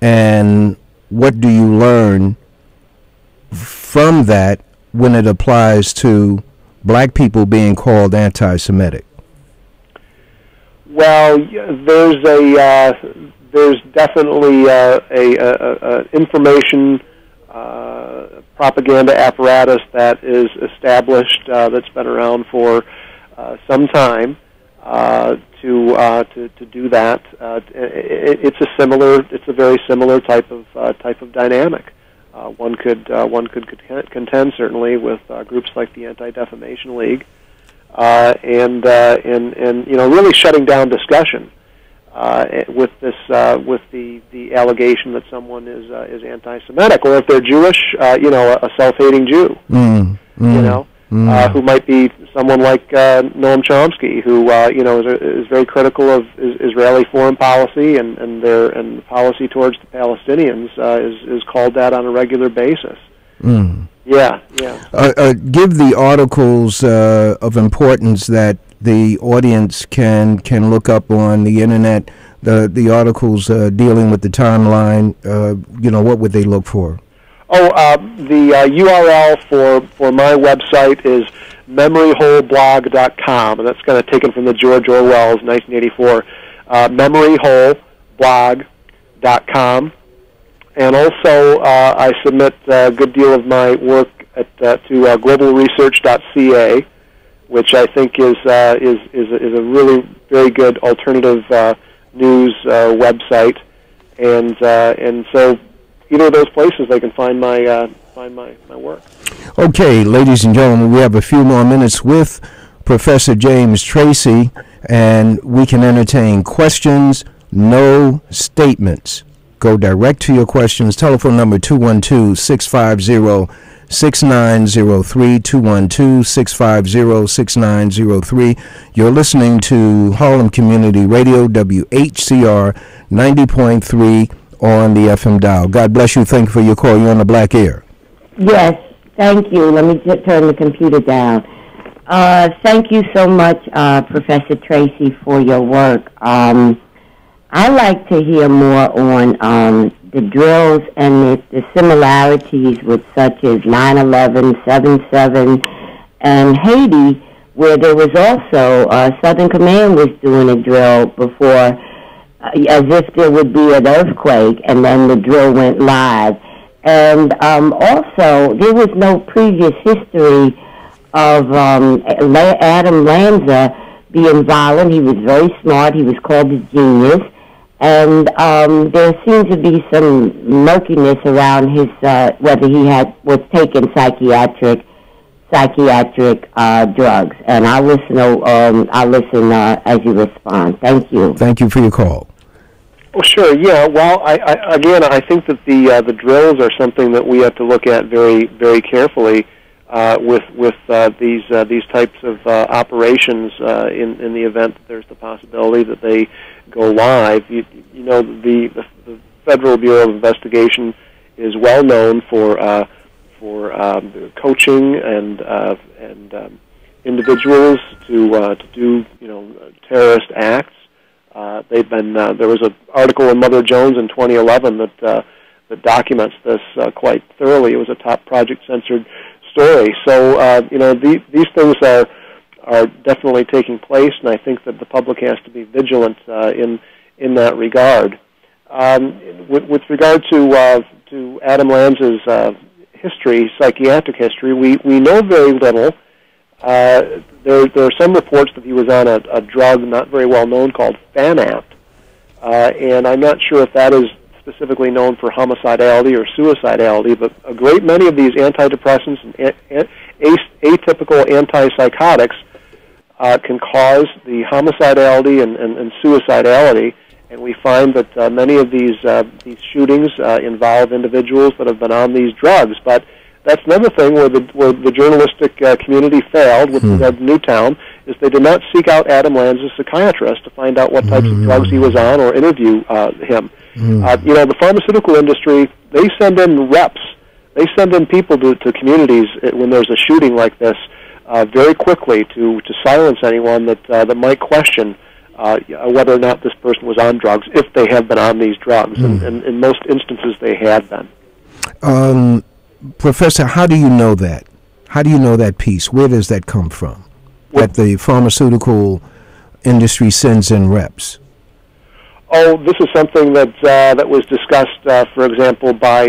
And what do you learn from that when it applies to black people being called anti-Semitic? Well, there's definitely a information propaganda apparatus that is established that's been around for some time to do that. It's a very similar type of dynamic. One could contend certainly with groups like the Anti-Defamation League, and really shutting down discussion with the allegation that someone is anti-Semitic, or if they're Jewish, a self-hating Jew. who might be someone like Noam Chomsky, who is very critical of Israeli foreign policy and the policy towards the Palestinians is called that on a regular basis. Yeah. Give the articles of importance that the audience can look up on the internet. The articles dealing with the timeline. What would they look for? The URL for my website is memoryholeblog.com, and that's kind of taken from the George Orwell's 1984. Memoryholeblog.com. And also, I submit a good deal of my work to globalresearch.ca, which I think is a really very good alternative news website, and so either of those places they can find my work. Okay, ladies and gentlemen, we have a few more minutes with Professor James Tracy, and we can entertain questions, no statements. Go direct to your questions. Telephone number 212-650-6903, 212-650-6903. You're listening to Harlem Community Radio, WHCR 90.3 on the FM dial. God bless you. Thank you for your call. You're on the Black Air. Yes, thank you. Let me just turn the computer down. Thank you so much, Professor Tracy, for your work. I'd like to hear more on the drills and the similarities with such as 9/11, 7/7, and Haiti, where there was also Southern Command was doing a drill before, as if there would be an earthquake, and then the drill went live. And also, there was no previous history of Adam Lanza being violent. He was very smart. He was called a genius. And there seems to be some murkiness around his whether he was taking psychiatric drugs. And I'll listen. As you respond. Thank you. Thank you for your call. Oh, sure. Yeah. Well, I think that the drills are something that we have to look at very, very carefully with these types of operations in the event that there's the possibility that they go live. The Federal Bureau of Investigation is well known for coaching and individuals to do terrorist acts. They've been there was an article in Mother Jones in 2011 that documents this quite thoroughly. It was a top Project Censored story. So these things are definitely taking place, and I think that the public has to be vigilant in that regard. With regard to Adam Lanza's psychiatric history, we know very little. There are some reports that he was on a drug not very well known called Fanapt, and I'm not sure if that is specifically known for homicidality or suicidality, but a great many of these antidepressants and atypical antipsychotics can cause the homicidality and suicidality, and we find that many of these shootings involve individuals that have been on these drugs. But that's another thing where the journalistic community failed with regard to Newtown, is they did not seek out Adam Lanza's psychiatrist to find out what types of drugs he was on or interview him. The pharmaceutical industry, they send in reps. They send in people to communities when there's a shooting like this very quickly to silence anyone that might question whether or not this person was on drugs, if they have been on these drugs. And in most instances, they had been. Professor, how do you know that? How do you know that piece? Where does that come from? That the pharmaceutical industry sends in reps? Oh, this is something that was discussed, for example, by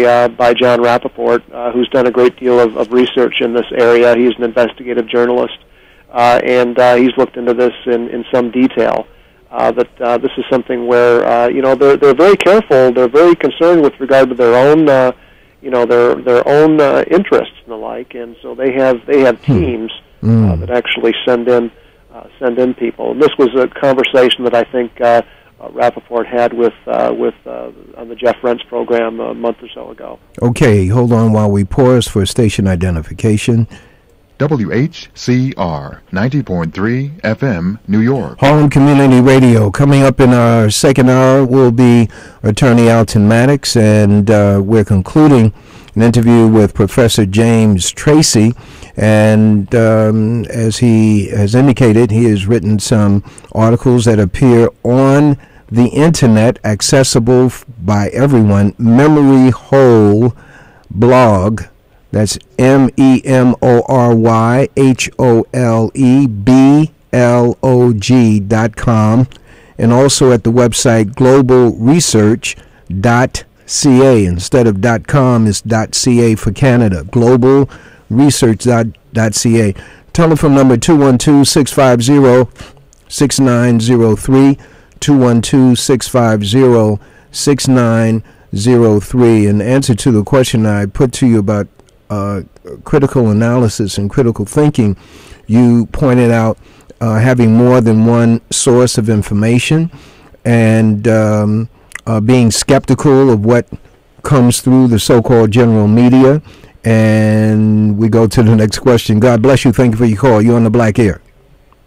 John Rappaport, who's done a great deal of research in this area. He's an investigative journalist, and he's looked into this in some detail. That this is something where they're very careful. They're very concerned with regard to their own their own interests and the like, and so they have teams that actually send in people. And this was a conversation that I think Rappaport had with on the Jeff Rentz program a month or so ago. Okay, hold on while we pause for station identification. Whcr 90.3 FM, New York. Harlem Community Radio. Coming up in our second hour will be Attorney Alton Maddox, and we're concluding an interview with Professor James Tracy. And as he has indicated, he has written some articles that appear on the internet, accessible by everyone. Memory Hole blog. That's MEMORYHOLEBLOG.com, and also at the website globalresearch.ca. Instead of .com, it's .ca for Canada. Globalresearch.ca. Telephone number 212-650-6903, 212-650-6903. In answer to the question I put to you about critical analysis and critical thinking, you pointed out having more than one source of information and being skeptical of what comes through the so-called general media. And we go to the next question. God bless you. Thank you for your call. You're on the Black Air.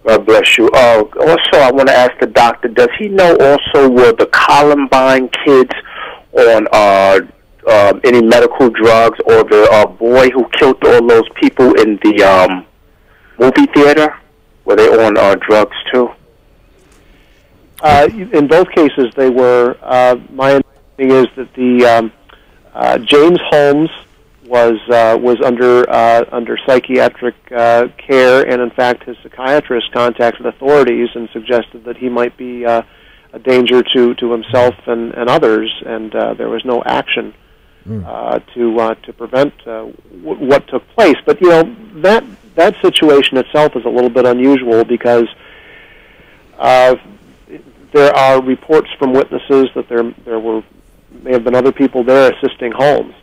God bless you. Also, I want to ask the doctor, does he know also were the Columbine kids on any medical drugs, or the boy who killed all those people in the movie theater? Were they on drugs too? In both cases, they were. My understanding is that the James Holmes was under psychiatric care, and in fact, his psychiatrist contacted authorities and suggested that he might be a danger to himself and others, and there was no action to prevent what took place. But you know, that situation itself is a little bit unusual because there are reports from witnesses that there may have been other people there assisting Holmes.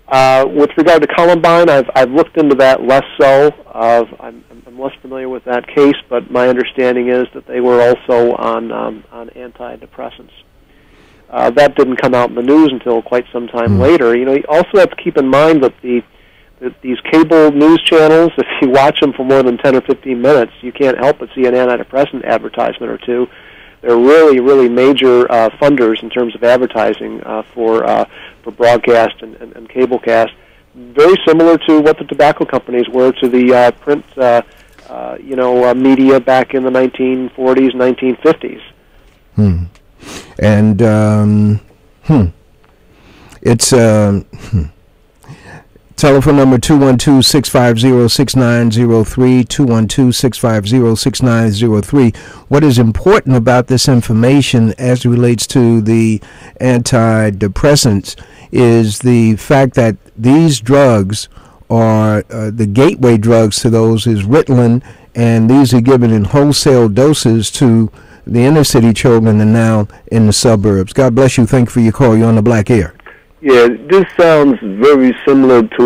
With regard to Columbine, I've looked into that less so. I'm less familiar with that case, but my understanding is that they were also on antidepressants. That didn't come out in the news until quite some time later. You know, you also have to keep in mind that these cable news channels, if you watch them for more than 10 or 15 minutes, you can't help but see an antidepressant advertisement or two. They're really, really major funders in terms of advertising for broadcast and cablecast. Very similar to what the tobacco companies were to the print, media back in the 1940s, 1950s. And it's telephone number 212-650-6903, 212-650-6903. What is important about this information as it relates to the antidepressants is the fact that these drugs are the gateway drugs to those is Ritalin, and these are given in wholesale doses to the inner city children and now in the suburbs. God bless you. Thank you for your call. You're on the Black Air. Yeah, this sounds very similar to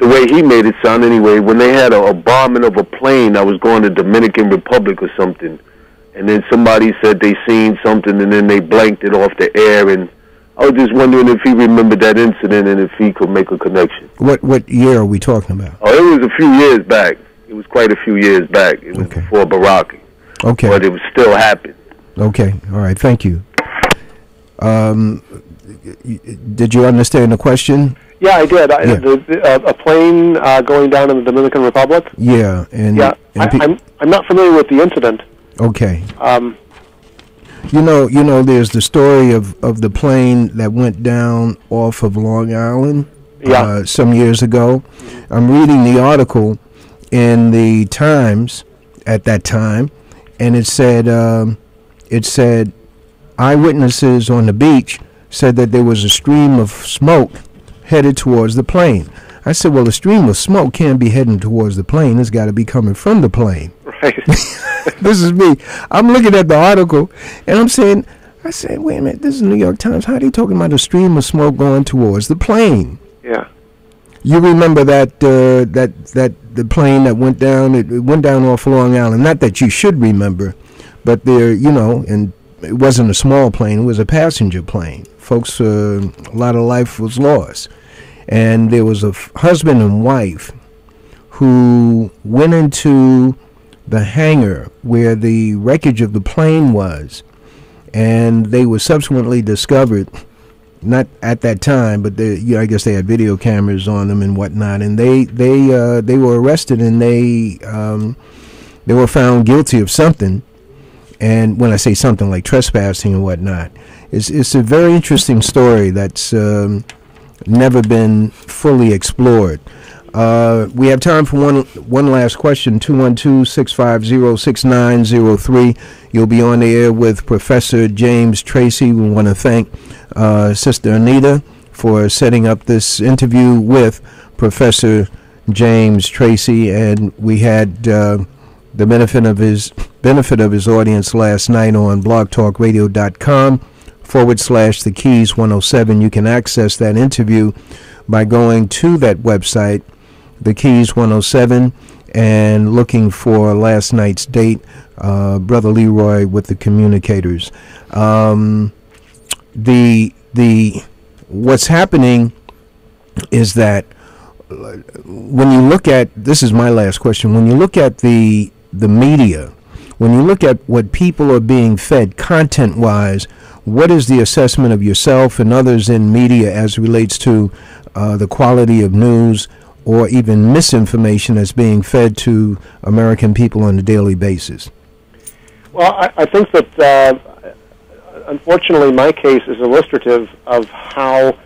the way he made it sound anyway, when they had a bombing of a plane that was going to Dominican Republic or something, and then somebody said they seen something, and then they blanked it off the air, and I was just wondering if he remembered that incident and if he could make a connection. What year are we talking about? Oh, it was a few years back. It was quite a few years back. It was before Barack. Okay. But it was still happened. Okay. All right. Thank you. Did you understand the question? Yeah, I did. A plane going down in the Dominican Republic? Yeah. I'm not familiar with the incident. Okay. You know, there's the story of the plane that went down off of Long Island some years ago. I'm reading the article in the Times at that time, and it said eyewitnesses on the beach said that there was a stream of smoke headed towards the plane. I said, well, a stream of smoke can't be heading towards the plane. It's got to be coming from the plane. Right. This is me. I'm looking at the article, and I said, wait a minute, this is New York Times. How are they talking about a stream of smoke going towards the plane? Yeah. You remember that the plane that went down, it went down off Long Island. Not that you should remember, but there, and it wasn't a small plane. It was a passenger plane. Folks, a lot of life was lost. and there was a husband and wife who went into the hangar where the wreckage of the plane was, and they were subsequently discovered, not at that time, but I guess they had video cameras on them and whatnot, and they were arrested, and they were found guilty of something. And when I say something like trespassing and whatnot, it's a very interesting story that's never been fully explored. We have time for one last question. 212-650-6903. You'll be on the air with Professor James Tracy. We want to thank Sister Anita for setting up this interview with Professor James Tracy, and we had the benefit of his audience last night on blogtalkradio.com/The Keys 107. You can access that interview by going to that website, The Keys 107, and looking for last night's date, Brother Leroy with the Communicators. What's happening is that when you look at, this is my last question, when you look at the media, when you look at what people are being fed content-wise, what is the assessment of yourself and others in media as it relates to the quality of news or even misinformation that's being fed to American people on a daily basis? Well, I think that, unfortunately, my case is illustrative of how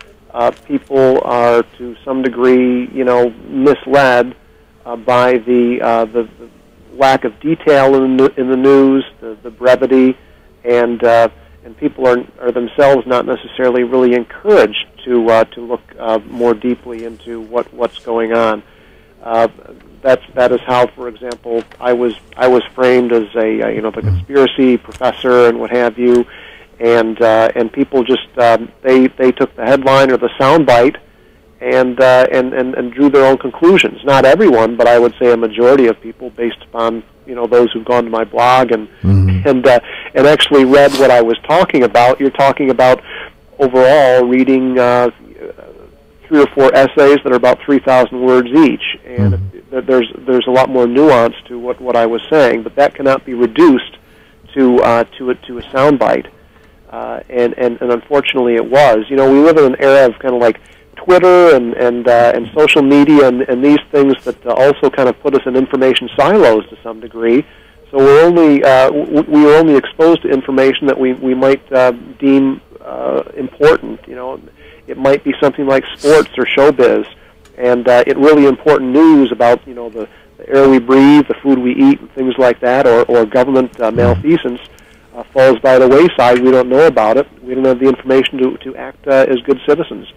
people are, to some degree, misled by the lack of detail in the news, the brevity, and people are themselves not necessarily really encouraged to look more deeply into what's going on. That is how, for example, I was framed as the conspiracy professor and what have you, and people just they took the headline or the soundbite and drew their own conclusions. Not everyone, but I would say a majority of people, based upon those who've gone to my blog and actually read what I was talking about. You're talking about overall reading 3 or 4 essays that are about 3,000 words each, and there's a lot more nuance to what I was saying, but that cannot be reduced to a soundbite, and unfortunately it was. We live in an era of kind of like Twitter and social media and these things that also kind of put us in information silos to some degree. So we were only exposed to information that we might deem important. It might be something like sports or showbiz, and really important news about the air we breathe, the food we eat, and things like that, or government malfeasance falls by the wayside. We don't know about it. We don't have the information to act as good citizens.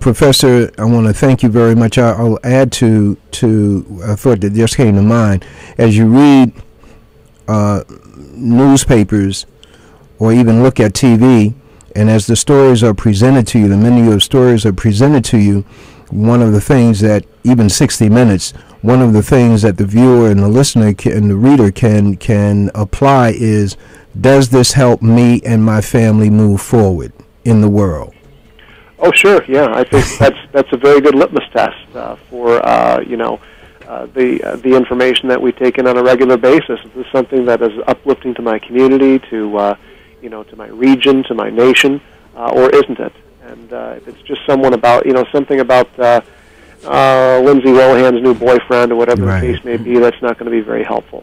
Professor, I want to thank you very much. I'll add to a thought that just came to mind. As you read newspapers or even look at TV, and as the stories are presented to you, the many of stories are presented to you, one of the things that, even 60 Minutes, one of the things that the viewer and the listener and the reader can apply is, does this help me and my family move forward in the world? Oh, sure. Yeah, I think that's a very good litmus test for the information that we take in on a regular basis. Is this something that is uplifting to my community, to my region, to my nation, or isn't it? And if it's just something about Lindsay Lohan's new boyfriend or whatever the case may be, that's not going to be very helpful.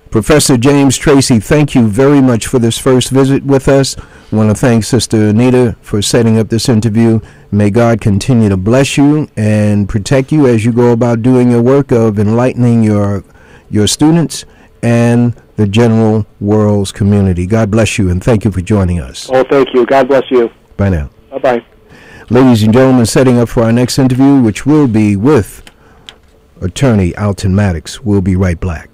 Professor James Tracy, thank you very much for this first visit with us. I want to thank Sister Anita for setting up this interview. May God continue to bless you and protect you as you go about doing your work of enlightening your students and the general world's community. God bless you, and thank you for joining us. Oh, thank you. God bless you. Bye now. Bye-bye. Ladies and gentlemen, setting up for our next interview, which will be with Attorney Alton Maddox. We'll be right back.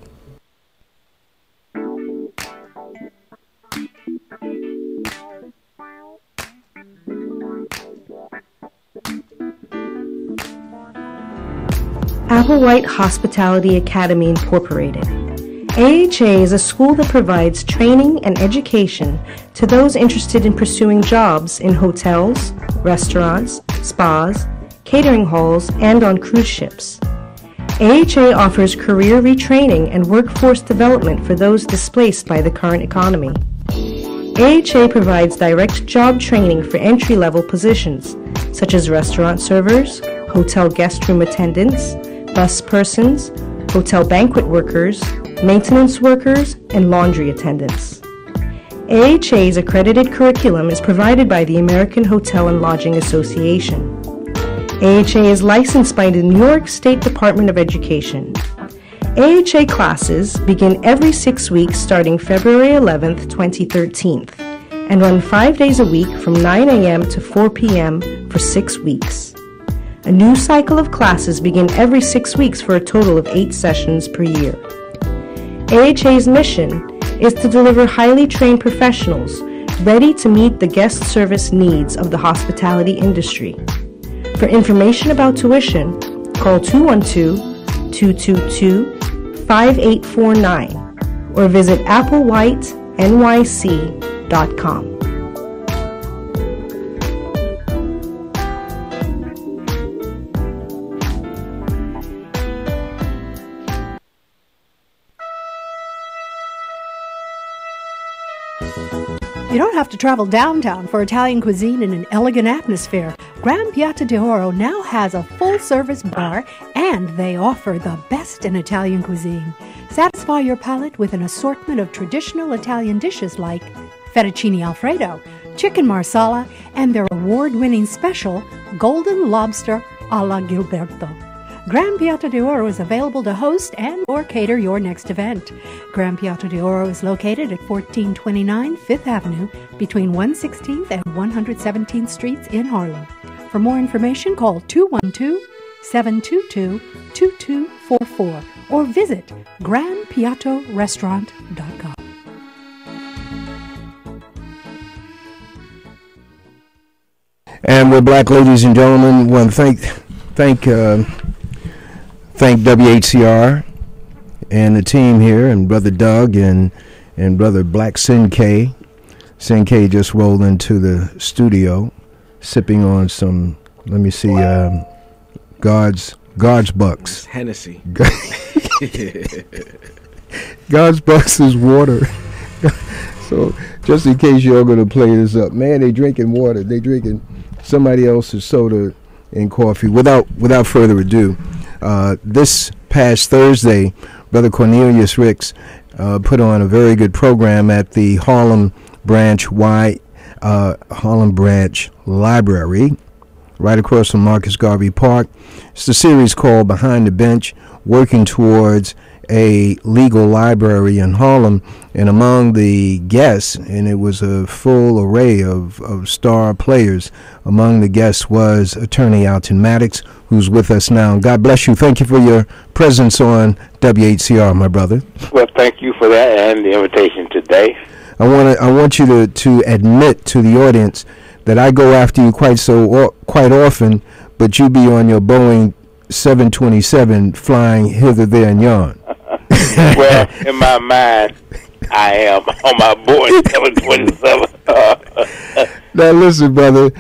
Applewhite Hospitality Academy Incorporated. AHA is a school that provides training and education to those interested in pursuing jobs in hotels, restaurants, spas, catering halls, and on cruise ships. AHA offers career retraining and workforce development for those displaced by the current economy. AHA provides direct job training for entry-level positions, such as restaurant servers, hotel guest room attendants, bus persons, hotel banquet workers, maintenance workers, and laundry attendants. AHA's accredited curriculum is provided by the American Hotel and Lodging Association. AHA is licensed by the New York State Department of Education. AHA classes begin every 6 weeks starting February 11th, 2013, and run 5 days a week from 9 a.m. to 4 p.m. for 6 weeks. A new cycle of classes begin every 6 weeks for a total of 8 sessions per year. AHA's mission is to deliver highly trained professionals ready to meet the guest service needs of the hospitality industry. For information about tuition, call 212-222-5849 or visit applewhitenyc.com. You don't have to travel downtown for Italian cuisine in an elegant atmosphere. Gran Piazza d'Oro now has a full-service bar, and they offer the best in Italian cuisine. Satisfy your palate with an assortment of traditional Italian dishes like fettuccine alfredo, chicken marsala, and their award-winning special, golden lobster alla Gilberto. Gran Piazza d'Oro is available to host and or cater your next event. Gran Piazza d'Oro is located at 1429 Fifth Avenue between 116th and 117th Streets in Harlem. For more information, call 212-722-2244 or visit GranPiattoRestaurant.com. And we're back, ladies and gentlemen. Want to thank WHCR and the team here, and Brother Doug and Brother Black Sin K. Sin K just rolled into the studio, sipping on some, let me see, God's Bucks. Hennessy. God's Bucks is water. So just in case you're going to play this up, man, they drinking water. They drinking somebody else's soda and coffee. Without further ado, this past Thursday, Brother Cornelius Ricks put on a very good program at the Harlem Branch Library, right across from Marcus Garvey Park. It's the series called Behind the Bench, working towards a legal library in Harlem. And among the guests, and it was a full array of star players, among the guests was Attorney Alton Maddox, who's with us now. God bless you. Thank you for your presence on WHCR, my brother. Well, thank you for that and the invitation today. I want you to admit to the audience that I go after you quite often, but you be on your Boeing 727 flying hither, there, and yon. Well, in my mind, I am on my Boeing 727. Now, listen, brother.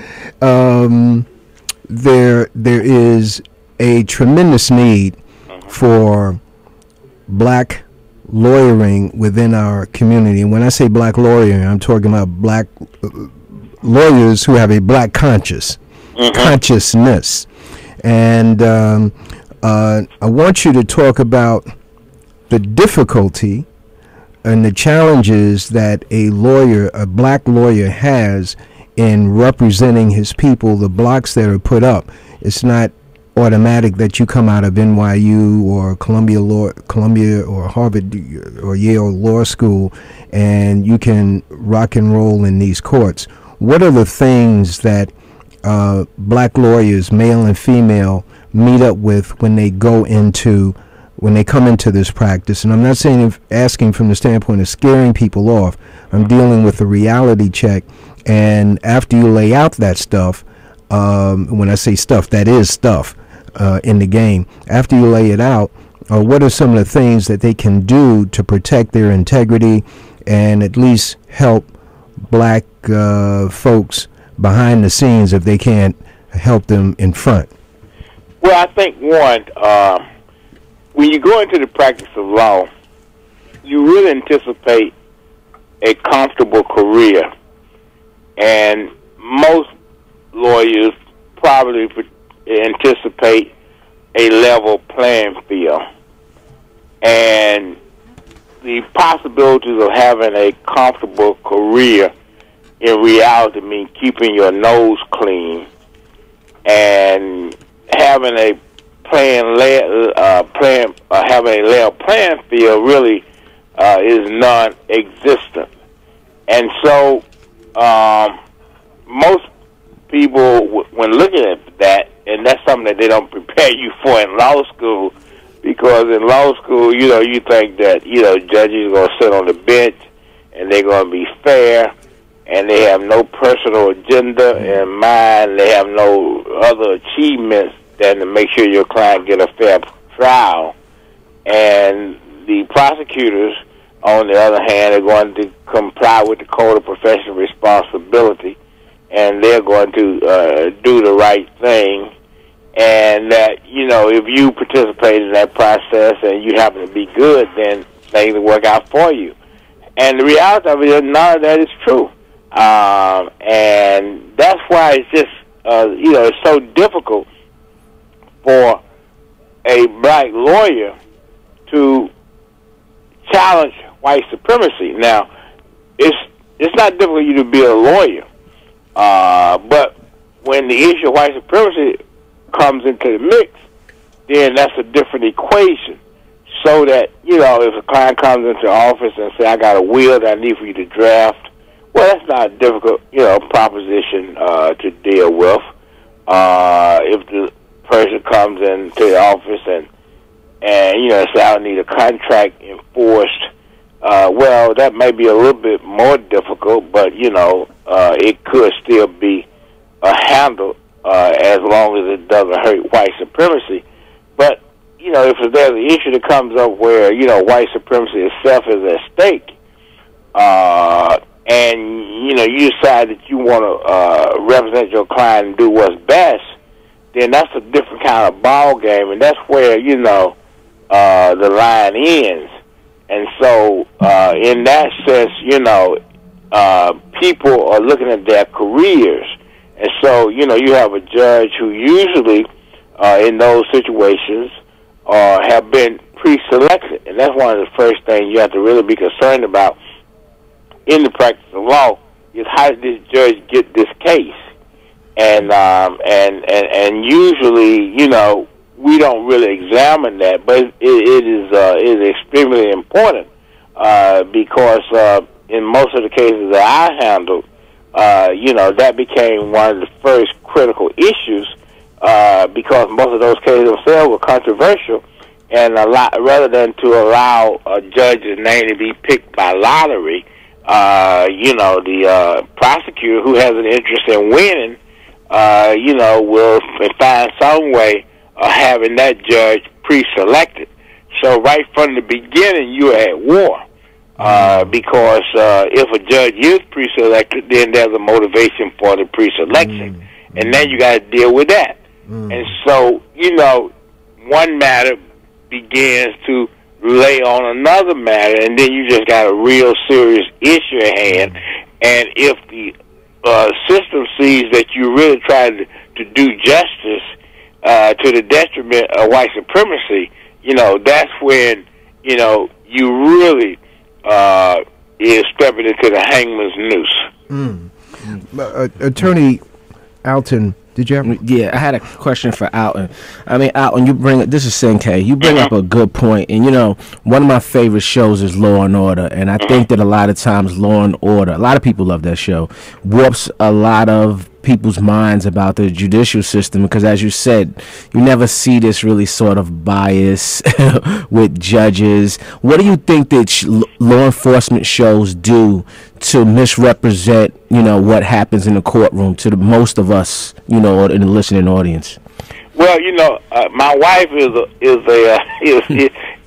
There is a tremendous need for black lawyering within our community. And when I say black lawyering, I'm talking about black lawyers who have a black consciousness. And I want you to talk about the difficulty and the challenges that a black lawyer has in representing his people, the blocks that are put up. It's not automatic that you come out of NYU or Columbia or Harvard or Yale Law School and you can rock and roll in these courts. What are the things that black lawyers, male and female, meet up with when they come into this practice? And I'm not asking from the standpoint of scaring people off. I'm dealing with a reality check. And after you lay out that stuff, when I say stuff, that is stuff in the game. After you lay it out, what are some of the things that they can do to protect their integrity and at least help black folks behind the scenes if they can't help them in front? Well, I think, one, when you go into the practice of law, you really anticipate a comfortable career. And most lawyers probably anticipate a level playing field. And the possibilities of having a comfortable career in reality mean keeping your nose clean and having a having a level playing field really is non-existent. And so most people, when looking at that, and that's something that they don't prepare you for in law school, because in law school, you think that, judges are going to sit on the bench and they're going to be fair and they have no personal agenda in mind. They have no other achievements than to make sure your client get a fair trial. And the prosecutors, on the other hand, are going to comply with the Code of Professional Responsibility, and they're going to do the right thing. And that, if you participate in that process and you happen to be good, then things will work out for you. And the reality of it is none of that is true. And that's why it's just, it's so difficult for a black lawyer to challenge white supremacy. Now, it's not difficult for you to be a lawyer, but when the issue of white supremacy comes into the mix, then that's a different equation. So that, if a client comes into office and say, I got a will that I need for you to draft, well, that's not a difficult, proposition to deal with. If the person comes into the office and say, I need a contract enforced, well, that may be a little bit more difficult, but, it could still be handled as long as it doesn't hurt white supremacy. But, if there's an issue that comes up where, white supremacy itself is at stake, and, you decide that you want to represent your client and do what's best, then that's a different kind of ball game, and that's where, the line ends. And so, in that sense, people are looking at their careers. And so, you have a judge who usually, in those situations, have been pre-selected. And that's one of the first things you have to really be concerned about in the practice of law, is how did this judge get this case? And usually, we don't really examine that, but it is extremely important because in most of the cases that I handled, that became one of the first critical issues because most of those cases themselves were controversial, and rather than to allow a judge's name to be picked by lottery, the prosecutor who has an interest in winning, will find some way of having that judge pre-selected. So right from the beginning, you're at war. Because if a judge is pre-selected, then there's a motivation for the pre-selection. And then you got to deal with that. And so, one matter begins to lay on another matter, and then you just got a real serious issue at hand. And if the system sees that you really tried to do justice to the detriment of white supremacy, that's when, you really is stepping into the hangman's noose. Attorney Alton, did you have? Yeah, I had a question for Alton. I mean, Alton, this is Sinkay. You bring up a good point, and one of my favorite shows is Law and Order, and I think that a lot of times Law and Order, a lot of people love that show, warps a lot of people's minds about the judicial system, because as you said, you never see this really sort of bias with judges. What do you think that law enforcement shows do to misrepresent, what happens in the courtroom to the most of us, in the listening audience? Well, my wife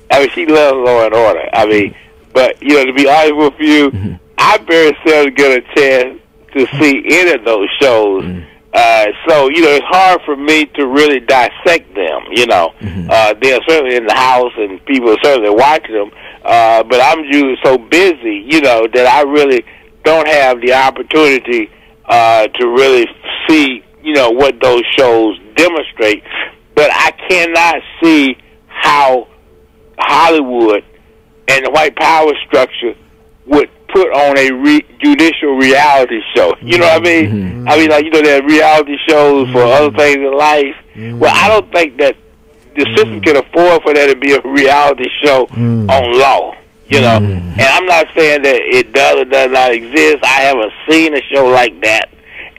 I mean, she loves Law and Order. I mean, but to be honest with you, I very seldom get a chance to see any of those shows So, it's hard for me to really dissect them, They're certainly in the house, and people are certainly watching them, but I'm usually so busy, that I really don't have the opportunity to really see, what those shows demonstrate. But I cannot see how Hollywood and the white power structure would put on a judicial reality show. You know what I mean? Mm-hmm. I mean, there are reality shows for other things in life. Mm-hmm. Well, I don't think that the system can afford for there to be a reality show on law. And I'm not saying that it does or does not exist. I haven't seen a show like that.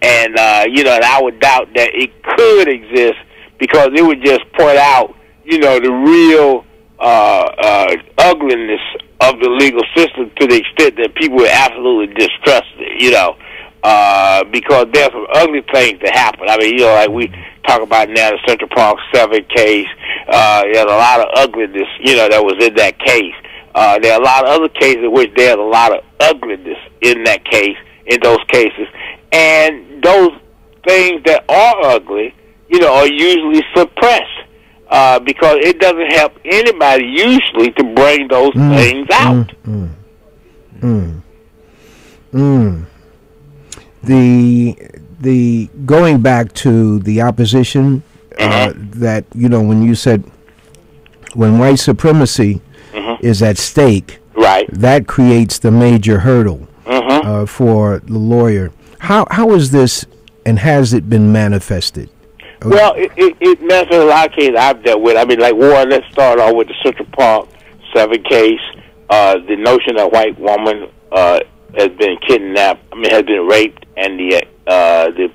And, and I would doubt that it could exist because it would just point out, the real ugliness of the legal system to the extent that people would absolutely distrust it, because there's some ugly things that happen. I mean, like we talk about now the Central Park 7 case, there's a lot of ugliness, that was in that case. There are a lot of other cases in which there's a lot of ugliness in that case, in those cases. And those things that are ugly, are usually suppressed. Because it doesn't help anybody usually to bring those things out. The going back to the opposition, that when you said when white supremacy is at stake, right, that creates the major hurdle for the lawyer. How is this, and has it been manifested? Okay. Well, it manifests in a lot of cases I've dealt with. I mean, like Warren, let's start off with the Central Park 7 case. The notion that a white woman has been kidnapped, has been raped, and the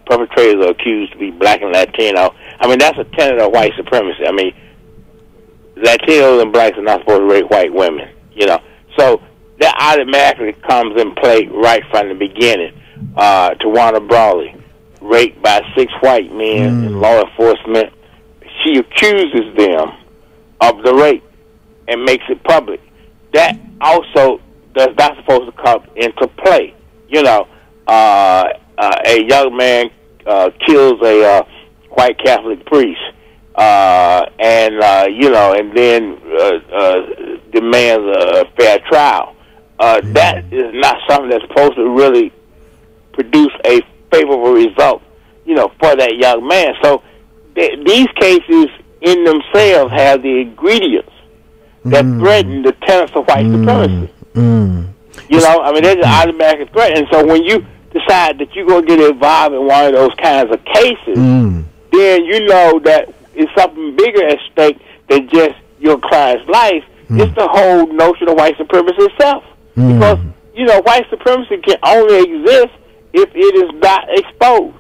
perpetrators are accused to be black and Latino. I mean, that's a tenet of white supremacy. I mean, Latinos and blacks are not supposed to rape white women, So that automatically comes in play right from the beginning. Tawana Brawley, raped by 6 white men in law enforcement. She accuses them of the rape and makes it public. That also does not supposed to come into play. A young man kills a white Catholic priest, and then demands a fair trial. That is not something that's supposed to really produce a favorable result, for that young man. So these cases in themselves have the ingredients that threaten the tenets of white supremacy. There's an automatic threat. And so when you decide that you're going to get involved in one of those kinds of cases, then you know that it's something bigger at stake than just your client's life. It's the whole notion of white supremacy itself. Because, white supremacy can only exist if it is not exposed,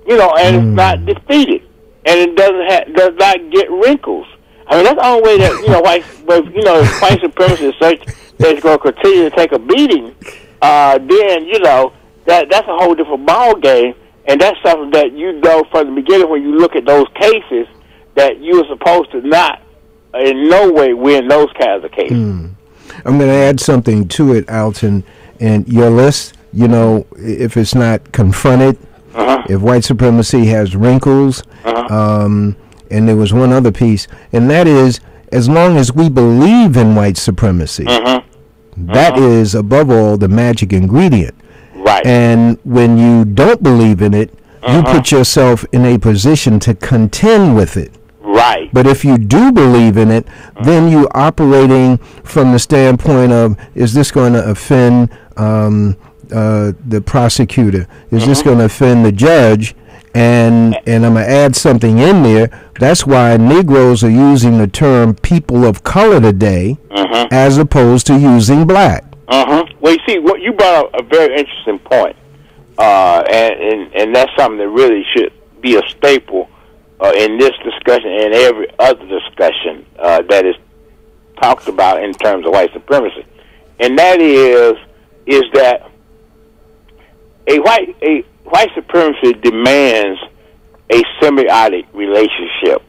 and it's not defeated, and it does not get wrinkles. I mean, that's the only way that white supremacy is such that it's going to continue to take a beating. Then that's a whole different ball game, and that's something that from the beginning when you look at those cases that you are supposed to not in no way win those kinds of cases. I'm going to add something to it, Alton, and your list. If it's not confronted, if white supremacy has wrinkles, and there was one other piece, and that is, as long as we believe in white supremacy, that is, above all, the magic ingredient. Right. And when you don't believe in it, you put yourself in a position to contend with it. Right. But if you do believe in it, then you're operating from the standpoint of, is this going to offend the prosecutor? Is this going to offend the judge? And I'm going to add something in there. That's why Negroes are using the term people of color today as opposed to using black. Well, you see, what you brought up a very interesting point. And that's something that really should be a staple in this discussion and every other discussion that is talked about in terms of white supremacy. And that is that a white supremacy demands a symbiotic relationship.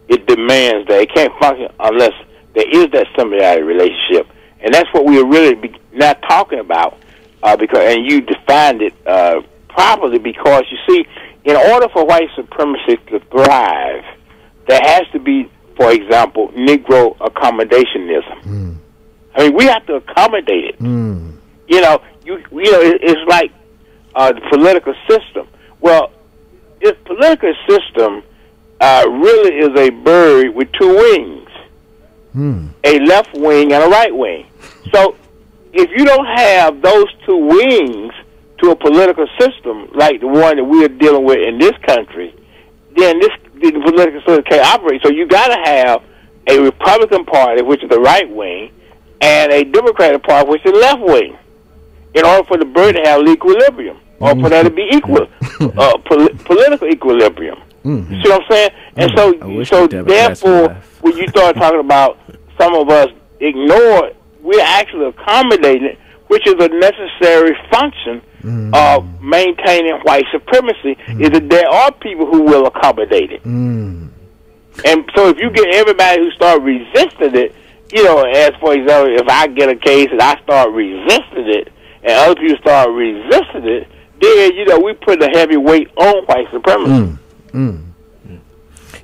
It demands that it can't function unless there is that symbiotic relationship. And that's what we are really not talking about, because, and you defined it properly, because you see, in order for white supremacy to thrive, there has to be, for example, Negro accommodationism. I mean, we have to accommodate it. You know, it's like the political system. Well, this political system really is a bird with two wings, a left wing and a right wing. So if you don't have those two wings to a political system like the one that we are dealing with in this country, then the political system can't operate. So you got to have a Republican Party, which is the right wing, and a Democratic Party, which is the left wing, in order for the bird to have equilibrium, or for there to be equal political equilibrium. You see what I'm saying? And so therefore, when you start talking about some of us ignore, we're actually accommodating it, which is a necessary function of maintaining white supremacy, is that there are people who will accommodate it. And so if you get everybody who start resisting it, you know, as for example, if I get a case and I start resisting it, and other people start resisting it, then, you know, we put a heavy weight on white supremacy.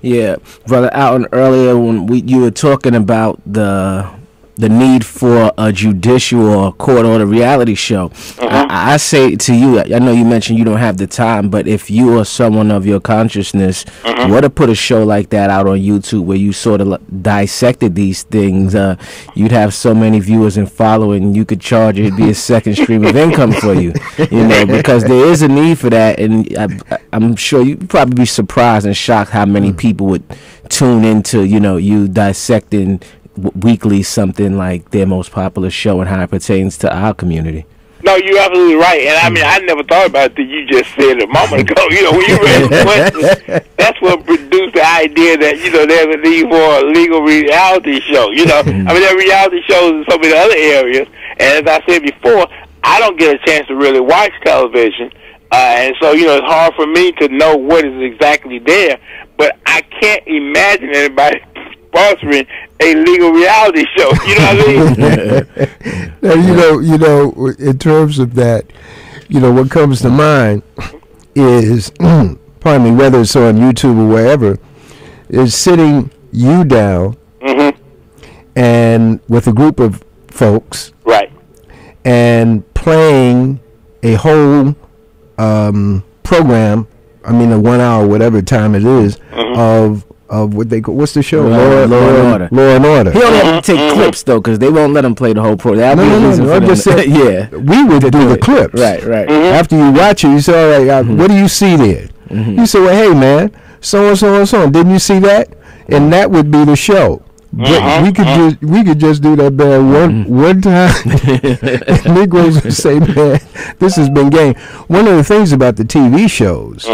Yeah, Brother Alton, earlier when you were talking about the need for a judicial or court order reality show. I say to you, I know you mentioned you don't have the time, but if you are someone of your consciousness, were to put a show like that out on YouTube where you sort of dissected these things, you'd have so many viewers and following, you could charge it'd be a second stream of income for you, you know, because there is a need for that. And I'm sure you'd probably be surprised and shocked how many people would tune into, you know, you dissecting weekly something like their most popular show and how it pertains to our community. No, you're absolutely right. And I mean, I never thought about it till you just said it a moment ago. You know, when you read the question, that's what produced the idea that, you know, there's a need for a legal reality show. You know, I mean, there are reality shows in so many other areas. And as I said before, I don't get a chance to really watch television. And so, you know, it's hard for me to know what is exactly there. But I can't imagine anybody sponsoring a legal reality show. You know what I mean? Now, you know, in terms of that, you know, what comes to mind is, pardon me, whether it's on YouTube or wherever, is sitting you down and with a group of folks, right, and playing a whole program. I mean, a 1 hour, whatever time it is, of what they call, what's the show? Law and Order. Law and Order. He only have to take clips though, because they won't let him play the whole program. No. I'm just saying, yeah, we would do the clips. Right. After you watch it, you say, all right, what do you see there? You say, well, hey man, so and so and so. Didn't you see that? And that would be the show. But we could just do that band one time. Negroes would say, man, this has been game. One of the things about the TV shows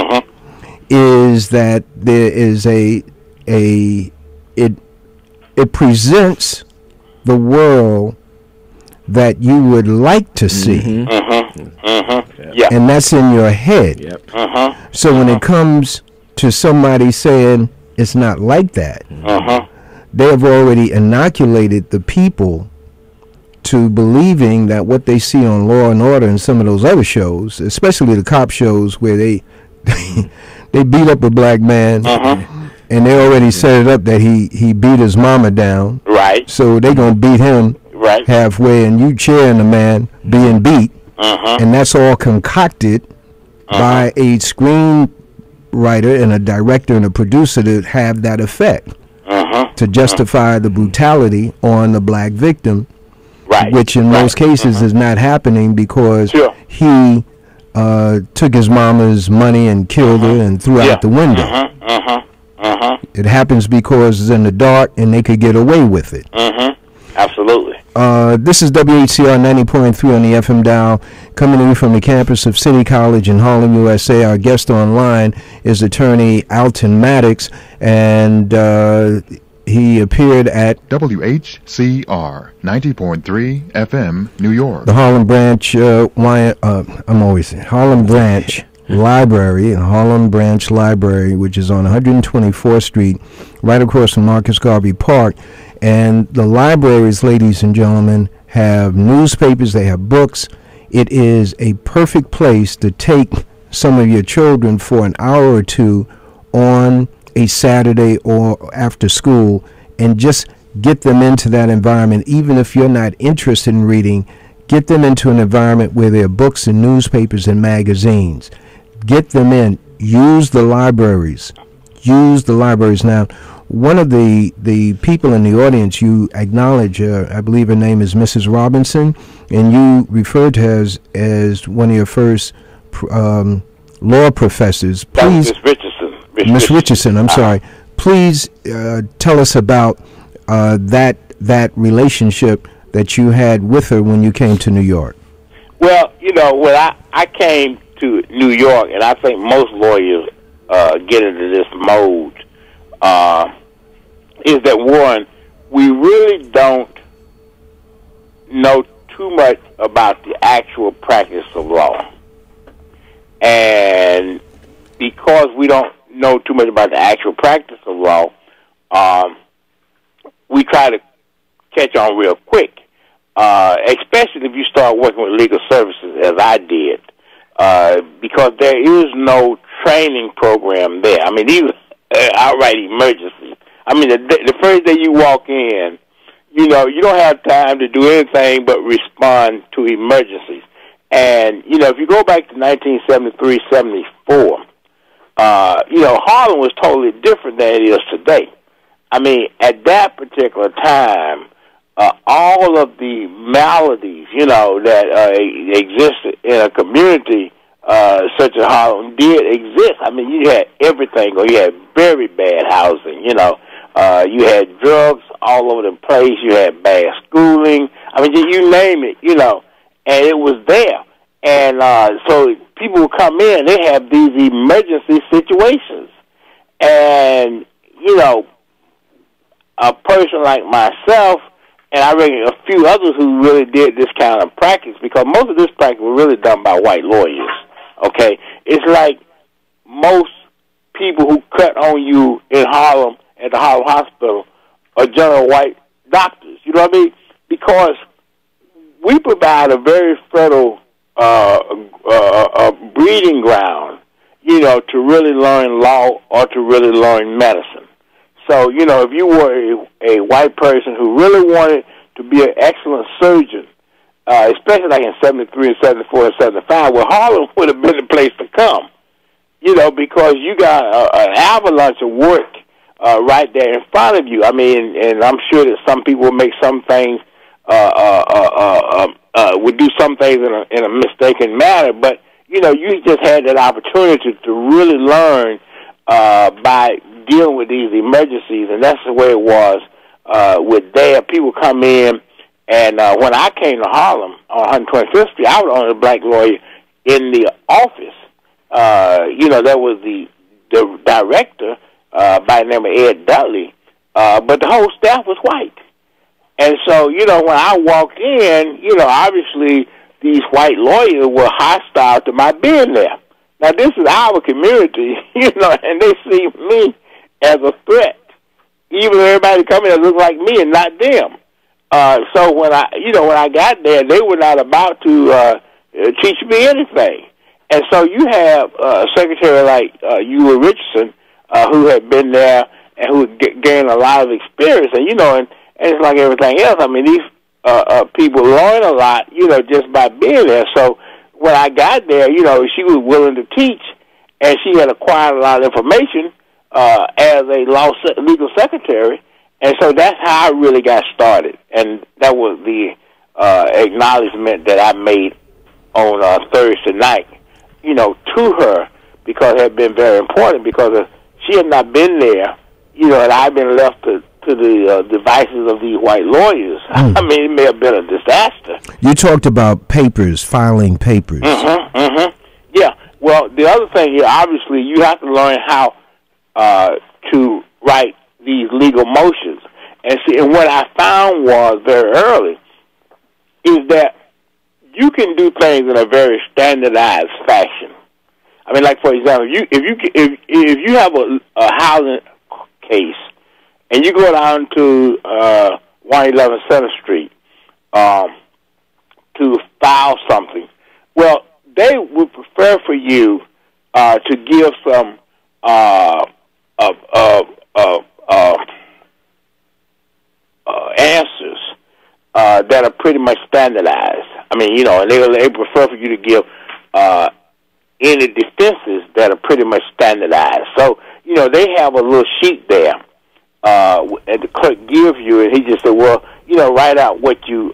is that there is it presents the world that you would like to see. And that's in your head. So when it comes to somebody saying it's not like that, they have already inoculated the people to believing that what they see on Law and Order and some of those other shows, especially the cop shows where they beat up a black man, and they already set it up that he beat his mama down. Right. So they gonna beat him halfway, and you cheering the man being beat, and that's all concocted by a screenwriter and a director and a producer to have that effect, to justify the brutality on the black victim, which in most cases is not happening because he took his mama's money and killed her and threw out the window. It happens because it's in the dark and they could get away with it. Absolutely. This is WHCR 90.3 on the FM dial, coming in from the campus of City College in Harlem, USA. Our guest online is attorney Alton Maddox, and he appeared at WHCR 90.3 FM, New York. The Harlem Branch, Harlem Branch Library, Harlem Branch Library, which is on 124th Street, right across from Marcus Garvey Park. And the libraries, ladies and gentlemen, have newspapers, they have books. It is a perfect place to take some of your children for an hour or two on a Saturday or after school and just get them into that environment, even if you're not interested in reading. Get them into an environment where there are books and newspapers and magazines. Get them in. Use the libraries. Use the libraries. Now, one of the people in the audience you acknowledge, I believe her name is Mrs. Robinson, and you referred to her as one of your first law professors. Please, Miss Richardson. Miss Richardson, I'm sorry. Please tell us about that relationship that you had with her when you came to New York. Well, you know, when I came to New York, and I think most lawyers get into this mode, is that, one, we really don't know too much about the actual practice of law. And because we don't know too much about the actual practice of law, we try to catch on real quick, especially if you start working with legal services, as I did, because there is no training program there. I mean, even outright emergencies. I mean, the first day you walk in, you know, you don't have time to do anything but respond to emergencies. And, you know, if you go back to 1973, 74, you know, Harlem was totally different than it is today. I mean, at that particular time, all of the maladies, you know, that existed in a community such as Harlem did exist. I mean, you had everything. Or you had very bad housing, you know. You had drugs all over the place. You had bad schooling. I mean, you name it, you know, and it was there. And so people would come in, they have these emergency situations. And, you know, a person like myself, and I reckon a few others who really did this kind of practice, because most of this practice was really done by white lawyers, okay? It's like most people who cut on you in Harlem at the Harlem Hospital are general white doctors, you know what I mean? Because we provide a very fertile breeding ground, you know, to really learn law or to really learn medicine. So, you know, if you were a white person who really wanted to be an excellent surgeon, especially like in 73 and 74 and 75, well, Harlem would have been the place to come, you know, because you got an avalanche of work right there in front of you. I mean, and I'm sure that some people make some things, would do some things in a mistaken manner, but, you know, you just had that opportunity to really learn by dealing with these emergencies, and that's the way it was with there. People come in, and when I came to Harlem on 125th Street, I was the only black lawyer in the office. You know, there was the director by the name of Ed Dudley, but the whole staff was white. And so, you know, when I walked in, you know, obviously these white lawyers were hostile to my being there. Now, this is our community, you know, and they see me as a threat, even though everybody coming that look like me and not them. So when I got there, they were not about to teach me anything. And so you have a secretary like Whcr Richardson, who had been there and who had gained a lot of experience. And, you know, and it's like everything else. I mean, these people learn a lot, you know, just by being there. So when I got there, you know, she was willing to teach, and she had acquired a lot of information as a legal secretary. And so that's how I really got started. And that was the acknowledgement that I made on Thursday night, you know, to her, because it had been very important, because if she had not been there, you know, and I'd been left to the devices of these white lawyers, I mean, it may have been a disaster. You talked about papers, filing papers. Yeah. Well, the other thing here, obviously, you have to learn how to write these legal motions. And see, and what I found was very early is that you can do things in a very standardized fashion. I mean, like, for example, if you have a housing case and you go down to 111 Center Street to file something, well, they would prefer for you to give some answers that are pretty much standardized. I mean, you know, and they prefer for you to give any defenses that are pretty much standardized. So, you know, they have a little sheet there, and the clerk gives you, and he just said, well, you know, write out what you're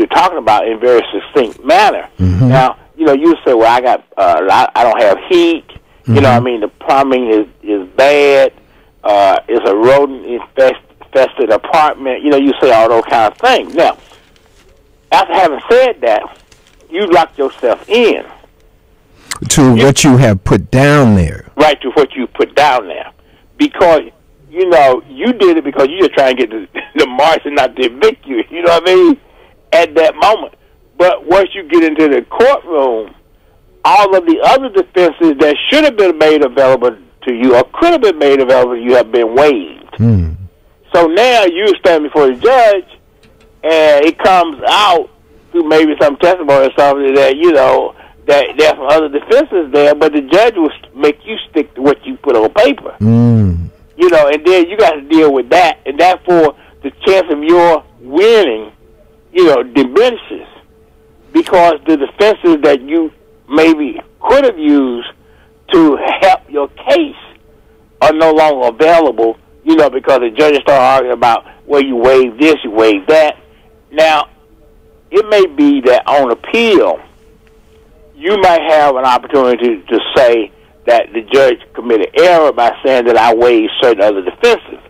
talking about in a very succinct manner. Mm-hmm. Now, you know, you say, well, I don't have heat. Mm-hmm. You know, I mean, the plumbing is bad. It's a rodent infested apartment. You know, you say all those kind of things. Now, after having said that, you lock yourself in to what you have put down there. Right, to what you put down there, because you know you did it because you're trying to get the marshal not to evict you. You know what I mean? At that moment, but once you get into the courtroom, all of the other defenses that should have been made available to you or could have been made available to you have been waived. Mm. So now you stand before the judge, and it comes out through maybe some testimony or something that, you know, that there's some other defenses there, but the judge will make you stick to what you put on paper. Mm. You know, and then you got to deal with that, and therefore the chance of your winning, you know, diminishes because the defenses that you maybe could have used to help your case are no longer available, you know, because the judges start arguing about, well, you waive this, you waive that. Now, it may be that on appeal, you might have an opportunity to say that the judge committed error by saying that I waived certain other defenses.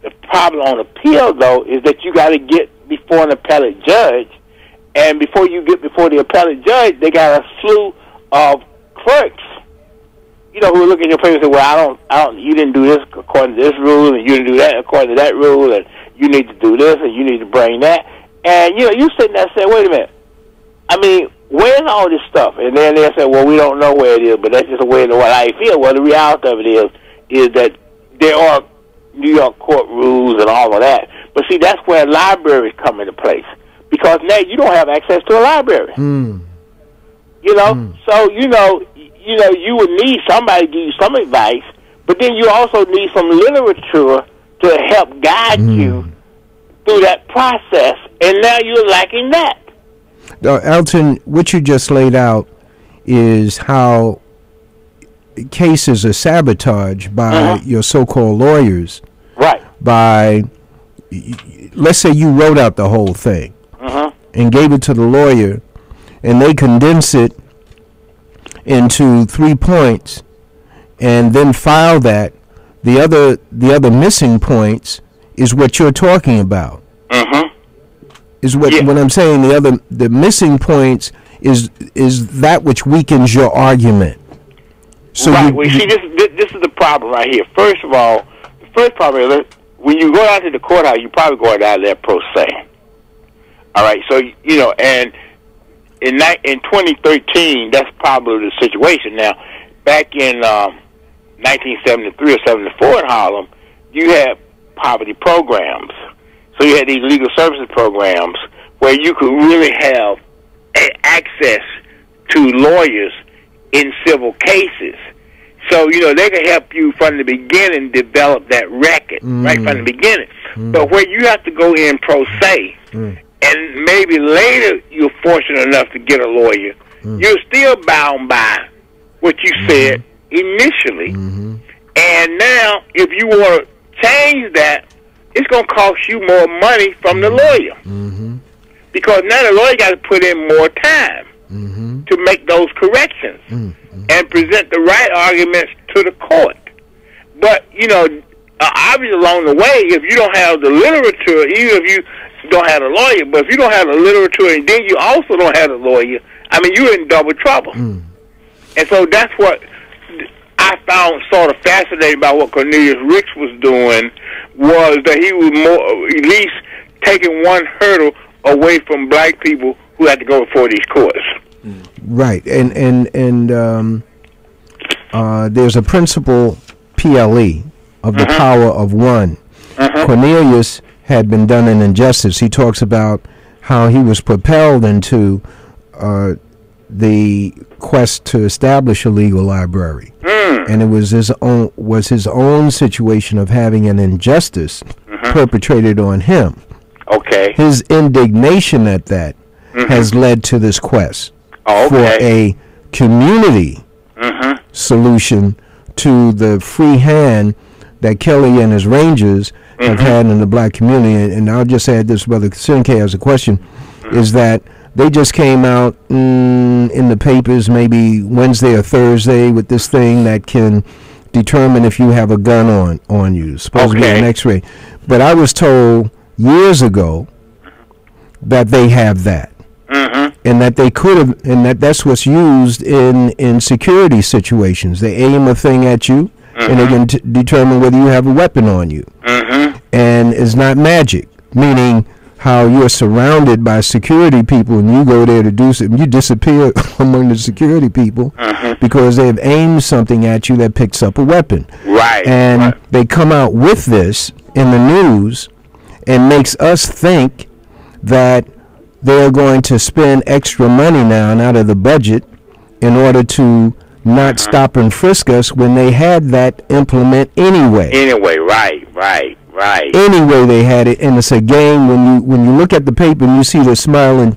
The problem on appeal, though, is that you got to get before an appellate judge, and before you get before the appellate judge, they got a slew of clerks, you know, who look at your paper and say, well, I don't, you didn't do this according to this rule, and you didn't do that according to that rule, and you need to do this, and you need to bring that. And, you know, you sitting there saying, wait a minute, I mean, where's all this stuff? And then they'll say, well, we don't know where it is, but that's just a way of what I feel. Well, the reality of it is that there are New York court rules and all of that. But see, that's where libraries come into place, because now you don't have access to a library. Mm. You know, so you know, you would need somebody to give you some advice, but then you also need some literature to help guide you through that process, and now you're lacking that. Elton, what you just laid out is how cases are sabotaged by your so-called lawyers. Right. By, let's say you wrote out the whole thing and gave it to the lawyer, and they condense it into 3 points, and then file that. The other missing points is what you're talking about. Is what I'm saying. The missing points is that which weakens your argument. So right. Well, see, this is the problem right here. First of all, the first problem is when you go out to the courthouse, you probably go out there pro se. All right. So you know, and in 2013, that's probably the situation. Now, back in 1973 or 74 in Harlem, you had poverty programs. So you had these legal services programs where you could really have access to lawyers in civil cases. So, you know, they could help you from the beginning develop that record, right from the beginning. But where you have to go in pro se, and maybe later you're fortunate enough to get a lawyer, you're still bound by what you said initially. And now, if you want to change that, it's going to cost you more money from the lawyer. Because now the lawyer got to put in more time to make those corrections and present the right arguments to the court. But, you know, obviously along the way, if you don't have the literature, even if you don't have a lawyer, but if you don't have the literature and then you also don't have a lawyer, I mean, you're in double trouble. And so that's what I found sort of fascinating about what Cornelius Ricks was doing, was that he was more, at least taking one hurdle away from black people who had to go before these courts. Right, and there's a principle, PLE, of the power of one. Cornelius had been done an injustice. He talks about how he was propelled into the quest to establish a legal library, and it was his own situation of having an injustice perpetrated on him. Okay. His indignation at that has led to this quest for a community solution to the free hand that Kelly and his Rangers have had in the black community. And I'll just add this, Brother Sinke has a question, is that they just came out in the papers maybe Wednesday or Thursday with this thing that can determine if you have a gun on you, supposed to be an X-ray. But I was told years ago that they have that, and that they could have, and that's what's used in security situations. They aim a thing at you, and they can determine whether you have a weapon on you. And it's not magic, meaning how you're surrounded by security people and you go there to do something, you disappear among the security people because they've aimed something at you that picks up a weapon. Right. And they come out with this in the news and makes us think that they're going to spend extra money now and out of the budget in order to not stop and frisk us when they had that implement anyway. Anyway, right. Anyway, they had it, and it's a game. When you look at the paper and you see the smiling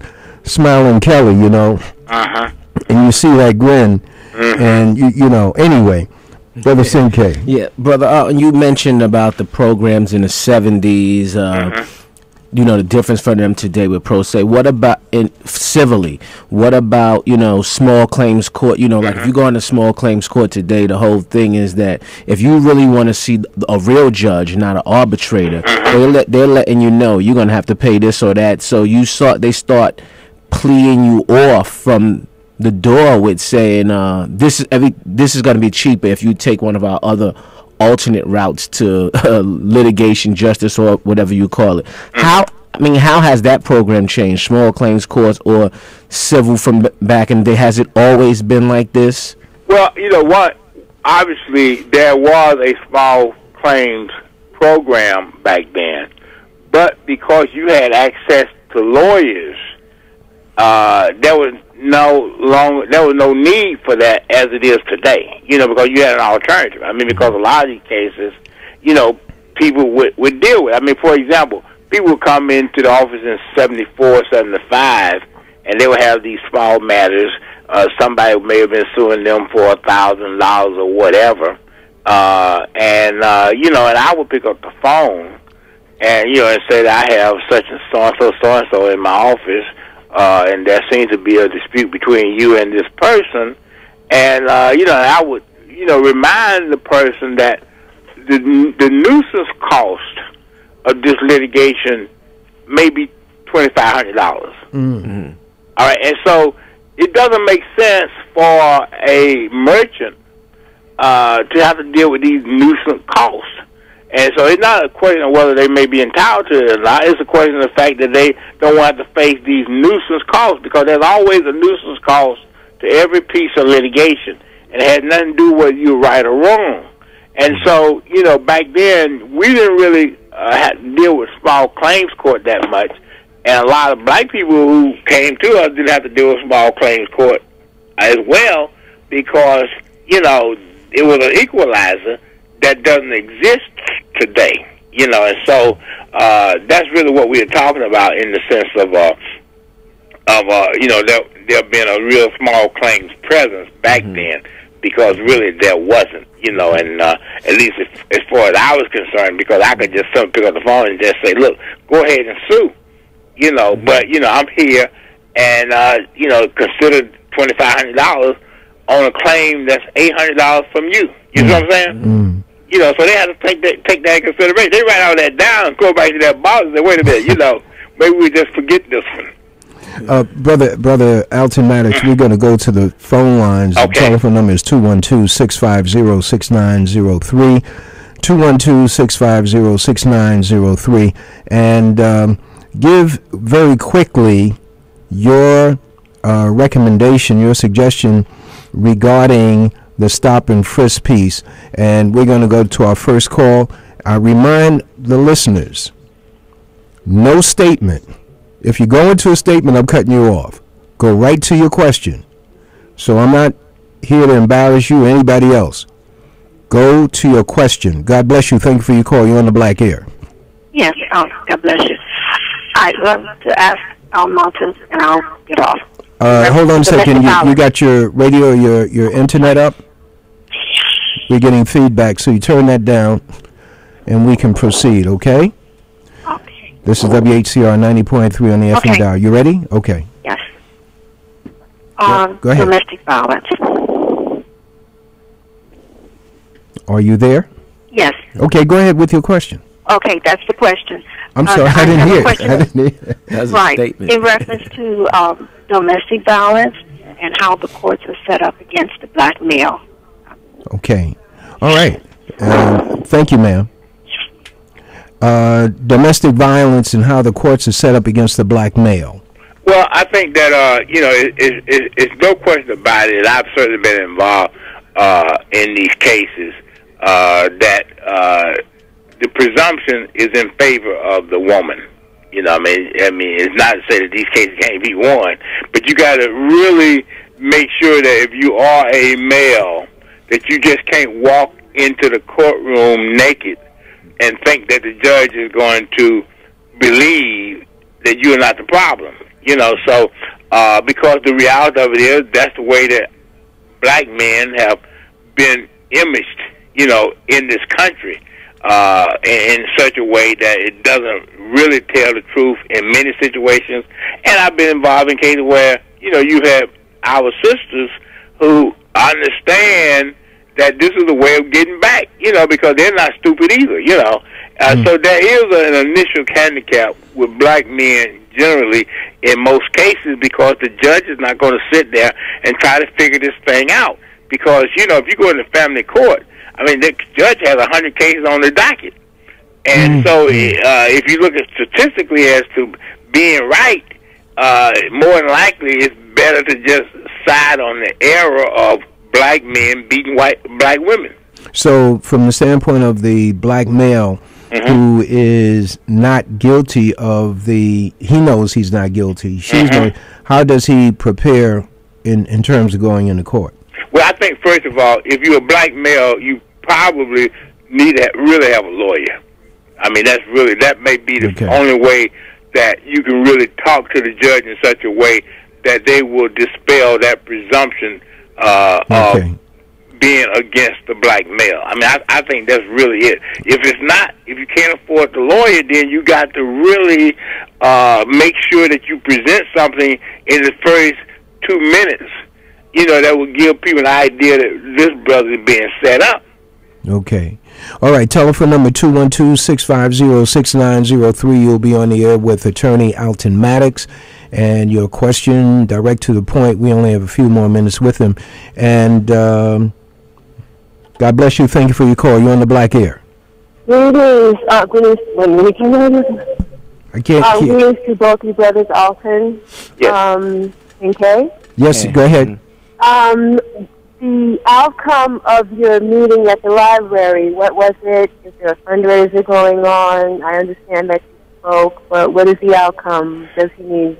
Kelly, you know, and you see that grin, and you know. Anyway, Brother Sinke. Yeah, brother. You mentioned about the programs in the 70s. You know, the difference for them today with pro se. What about civilly? What about, you know, small claims court? You know, like if you go into small claims court today, the whole thing is that if you really want to see a real judge, not an arbitrator, they're letting you know you're gonna have to pay this or that. So they start pleading you off from the door with saying this is gonna be cheaper if you take one of our other alternate routes to litigation, justice, or whatever you call it. How has that program changed? Small claims courts or civil from back in the day? Has it always been like this? Well, you know what? Obviously, there was a small claims program back then, but because you had access to lawyers, there was no need for that as it is today, you know, because you had an alternative. I mean, because a lot of these cases, you know, people would deal with. I mean, for example, people would come into the office in 74, 75, and they would have these small matters. Somebody may have been suing them for $1,000 or whatever. You know, and I would pick up the phone and, you know, and say that I have such and so in my office. And there seems to be a dispute between you and this person, and you know, I would, you know, remind the person that the nuisance cost of this litigation may be $2,500. All right, and so it doesn't make sense for a merchant to have to deal with these nuisance costs. And so it's not a question of whether they may be entitled to it or not. It's a question of the fact that they don't want to face these nuisance costs, because there's always a nuisance cost to every piece of litigation, and it had nothing to do with whether you're right or wrong. And so, you know, back then, we didn't really have to deal with small claims court that much, and a lot of black people who came to us didn't have to deal with small claims court as well, because, you know, it was an equalizer that doesn't exist today, you know, and so that's really what we are talking about in the sense of you know, there being a real small claims presence back then, because really there wasn't, you know, and at least as far as I was concerned, because I could just pick up the phone and just say, look, go ahead and sue, you know, but, you know, I'm here and, you know, consider $2,500 on a claim that's $800 from you. You know what I'm saying? You know, so they have to take that in consideration. They write all that down and go back to that box and say, wait a minute, you know, maybe we just forget this one. Brother Alton Maddox, we're going to go to the phone lines. Okay. The telephone number is 212-650-6903, 212-650-6903, and give very quickly your recommendation, your suggestion regarding the stop and frisk piece, and we're going to go to our first call. I remind the listeners, no statement. If you go into a statement, I'm cutting you off. Go right to your question. So I'm not here to embarrass you or anybody else. Go to your question. God bless you. Thank you for your call. You're on the Black Air. Yes, God bless you. I'd love to ask Martin, and I'll get off. Hold on a second. You got your radio, your internet up? We're getting feedback, so you turn that down, and we can proceed, okay? Okay. This is WHCR 90.3 on the FM dial. You ready? Okay. Yes. Go ahead. Domestic violence. Are you there? Yes. Okay, go ahead with your question. Okay, that's the question. I'm sorry, I didn't hear it. That's right. a statement. In reference to domestic violence and how the courts are set up against the black male. Okay. All right. Thank you, ma'am. Domestic violence and how the courts are set up against the black male. Well, I think that, it's no question about it. I've certainly been involved in these cases that the presumption is in favor of the woman. You know, I mean, it's not to say that these cases can't be won, but you got to really make sure that if you are a male, that you just can't walk into the courtroom naked and think that the judge is going to believe that you're not the problem. You know, so because the reality of it is that's the way that black men have been imaged, you know, in this country. In such a way that it doesn't really tell the truth in many situations. And I've been involved in cases where, you know, you have our sisters who understand that this is a way of getting back, you know, because they're not stupid either, you know. So there is an initial handicap with black men generally in most cases because the judge is not going to sit there and try to figure this thing out. Because, you know, if you go into family court, I mean, the judge has 100 cases on the docket. And so if you look at statistically as to being right, more than likely it's better to just side on the error of black men beating black women. So from the standpoint of the black male who is not guilty of he knows he's not guilty. She's going, how does he prepare in terms of going into court? Well, I think, first of all, if you're a black male, you probably need to really have a lawyer. I mean, that may be the only way that you can really talk to the judge in such a way that they will dispel that presumption of being against the black male. I mean, I think that's really it. If you can't afford the lawyer, then you got to really make sure that you present something in the first 2 minutes, you know, that will give people an idea that this brother is being set up. Okay. All right. Telephone number 212-650-6903. You'll be on the air with Attorney Alton Maddox. And your question, direct to the point. We only have a few more minutes with him. And God bless you. Thank you for your call. You're on the Black Air. Greetings. I can't hear. Greetings to both you brothers, Alton. Yes. And Kay. Yes, go ahead. The outcome of your meeting at the library, what was it? Is there a fundraiser going on? I understand that you spoke, but what is the outcome? Does he need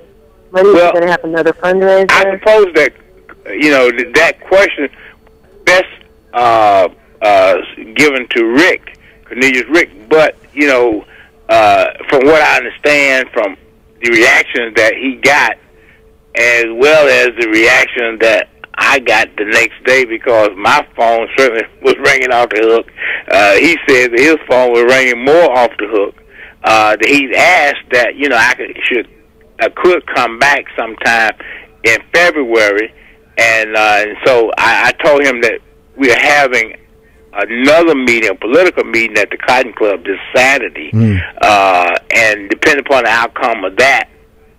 money? Is he going to have another fundraiser? I suppose that, you know, that question best given to Rick, Cornelius Rick, but, you know, from what I understand from the reactions that he got, as well as the reaction that I got the next day, because my phone certainly was ringing off the hook. He said that his phone was ringing more off the hook. That he's asked that, you know, I could come back sometime in February, and so I told him that we are having another meeting, a political meeting at the Cotton Club this Saturday, and depending upon the outcome of that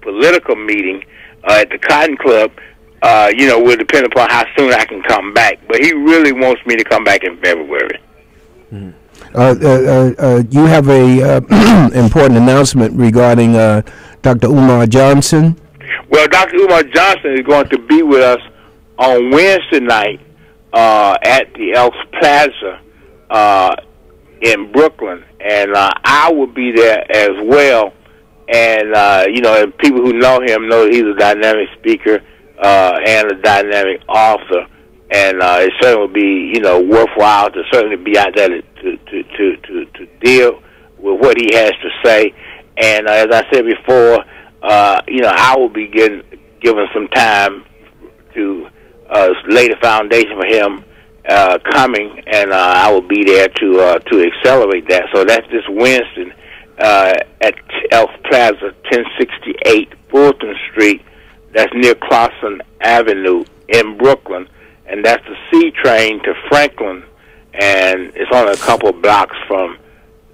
political meeting at the Cotton Club, you know, will depend upon how soon I can come back. But he really wants me to come back in February. You have a important announcement regarding Dr. Umar Johnson. Well, Dr. Umar Johnson is going to be with us on Wednesday night at the Elks Plaza in Brooklyn, and I will be there as well. And you know, and people who know him know that he's a dynamic speaker. and a dynamic author, and it certainly would be, you know, worthwhile to certainly be out there to deal with what he has to say. And as I said before, you know, I will be given some time to lay the foundation for him coming, and I will be there to accelerate that. So that's this Wednesday at Elf Plaza, 1068 Fulton Street. That's near Clawson Avenue in Brooklyn, and that's the C train to Franklin, and it's only a couple of blocks from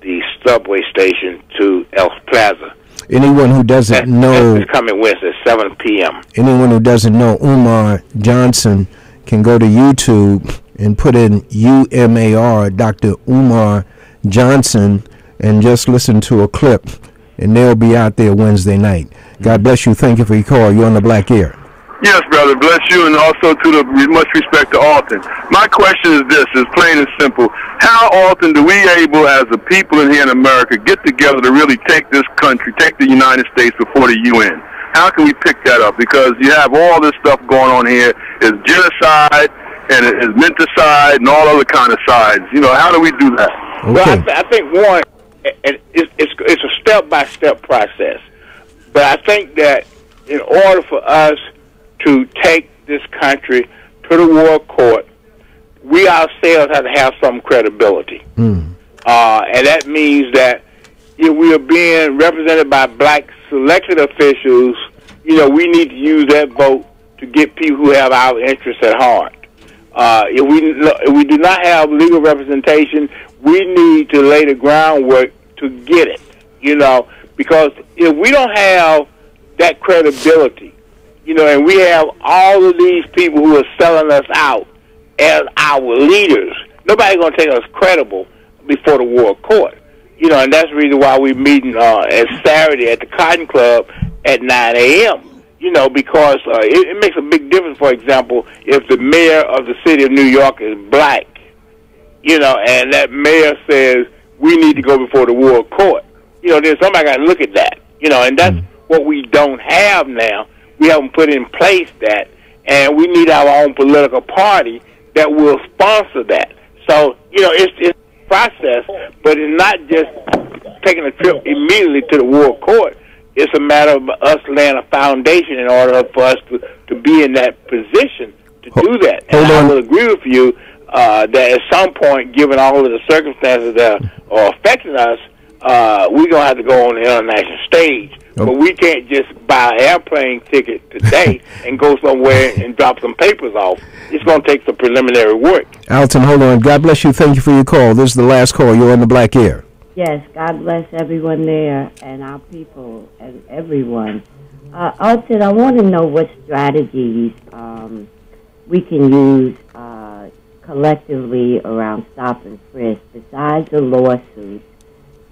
the subway station to Elf Plaza. Anyone who doesn't know, it's coming Wednesday at 7 p.m. Anyone who doesn't know Umar Johnson can go to YouTube and put in UMAR, Dr. Umar Johnson, and just listen to a clip, and they'll be out there Wednesday night. God bless you. Thank you for your call. You're on the Black Ear. Yes, brother. Bless you, and also to the much respect to Alton. My question is this, is plain and simple. How often do we able, as a people in here in America, get together to really take this country, take the United States before the UN? How can we pick that up? Because you have all this stuff going on here. It's genocide, and it's menticide, and all other kind of sides. You know, how do we do that? Okay. Well, I think, one, it's a step-by-step process. But I think that in order for us to take this country to the World Court, we ourselves have to have some credibility. And that means that if we are being represented by black selected officials, you know, we need to use that vote to get people who have our interests at heart. If we do not have legal representation, we need to lay the groundwork to get it, you know, because if we don't have that credibility, you know, and we have all of these people who are selling us out as our leaders, nobody's going to take us credible before the World Court. You know, and that's the reason why we're meeting at Saturday at the Cotton Club at 9 a.m., you know, because it makes a big difference, for example, if the mayor of the city of New York is black, you know, and that mayor says we need to go before the World Court. You know, then somebody got to look at that, you know, and that's what we don't have now. We haven't put in place that, and we need our own political party that will sponsor that. So, you know, it's a process, but it's not just taking a trip immediately to the World Court. It's a matter of us laying a foundation in order for us to be in that position to do that. And I will agree with you that at some point, given all of the circumstances that are affecting us, we're going to have to go on the international stage. But we can't just buy an airplane ticket today and go somewhere and drop some papers off. It's going to take some preliminary work. Alton, hold on. God bless you. Thank you for your call. This is the last call. You're on the Black Ear. Yes, God bless everyone there and our people and everyone. Alton, I want to know what strategies we can use collectively around stop and frisk besides the lawsuits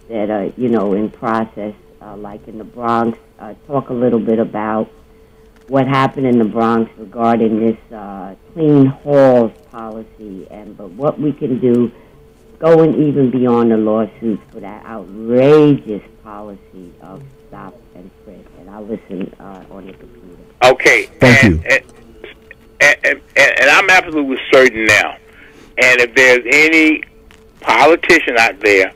that are, you know, in process. Like in the Bronx, talk a little bit about what happened in the Bronx regarding this clean halls policy, but what we can do going even beyond the lawsuits for that outrageous policy of stop and frisk. And I'll listen on the computer. Okay. Thank you. And I'm absolutely certain now, and if there's any politician out there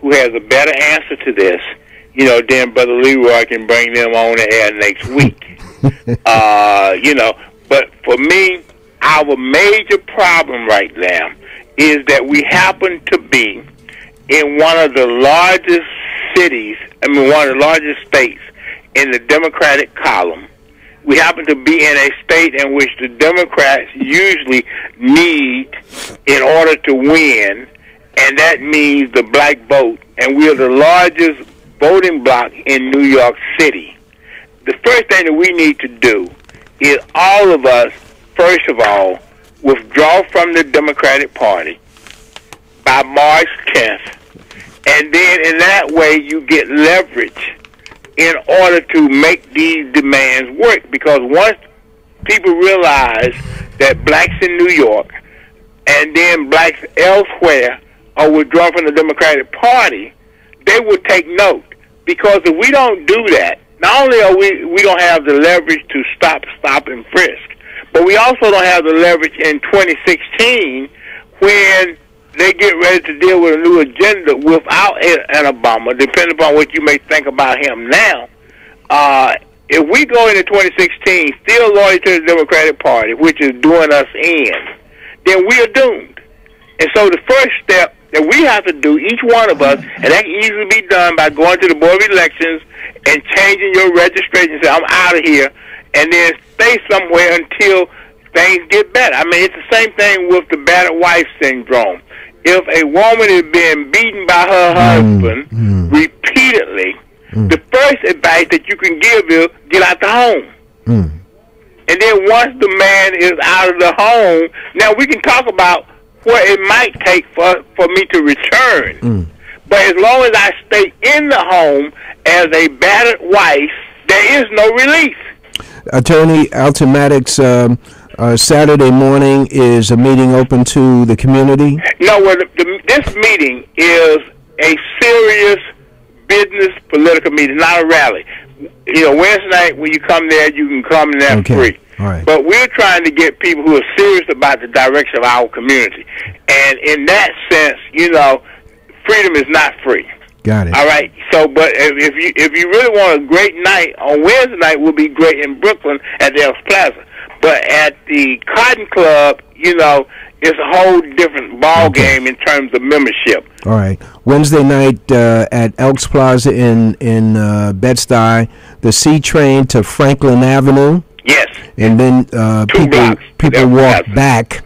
who has a better answer to this, you know, then Brother Leroy can bring them on the air next week. You know, but for me, our major problem right now is that we happen to be in one of the largest cities, one of the largest states in the Democratic column. We happen to be in a state in which the Democrats usually need in order to win, and that means the black vote. And we are the largest voting bloc in New York City. The first thing that we need to do is all of us, first of all, withdraw from the Democratic Party by March 10th. And then in that way you get leverage in order to make these demands work. Because once people realize that blacks in New York and then blacks elsewhere are withdrawn from the Democratic Party, they will take note. Because if we don't do that, not only are we don't have the leverage to stop, and frisk, but we also don't have the leverage in 2016 when they get ready to deal with a new agenda without an Obama, depending upon what you may think about him now. If we go into 2016 still loyal to the Democratic Party, which is doing us in, then we are doomed. And so the first step that we have to do, each one of us, and that can easily be done by going to the Board of Elections and changing your registration, say, I'm out of here, and then stay somewhere until things get better. I mean, it's the same thing with the battered wife syndrome. If a woman is being beaten by her husband repeatedly, the first advice that you can give is get out the home. And then once the man is out of the home, now we can talk about what it might take for me to return. But as long as I stay in the home as a battered wife, there is no relief. Attorney Alton Maddox, Saturday morning is a meeting open to the community? No, well, this meeting is a serious business political meeting, not a rally. You know, Wednesday night when you come there, you can come in there free. All right. But we're trying to get people who are serious about the direction of our community. And in that sense, you know, freedom is not free. Got it. All right. So, but if you really want a great night, on Wednesday night will be great in Brooklyn at the Elks Plaza. But at the Cotton Club, you know, it's a whole different ball game in terms of membership. All right. Wednesday night at Elks Plaza in Bed-Stuy, the C train to Franklin Avenue. Yes. And then people walk back,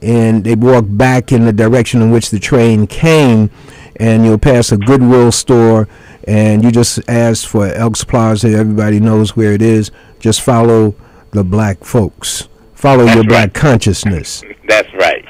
and they walk back in the direction in which the train came, and you'll pass a Goodwill store, and you just ask for Elks Plaza. Everybody knows where it is. Just follow the black folks. Follow your black consciousness. That's right.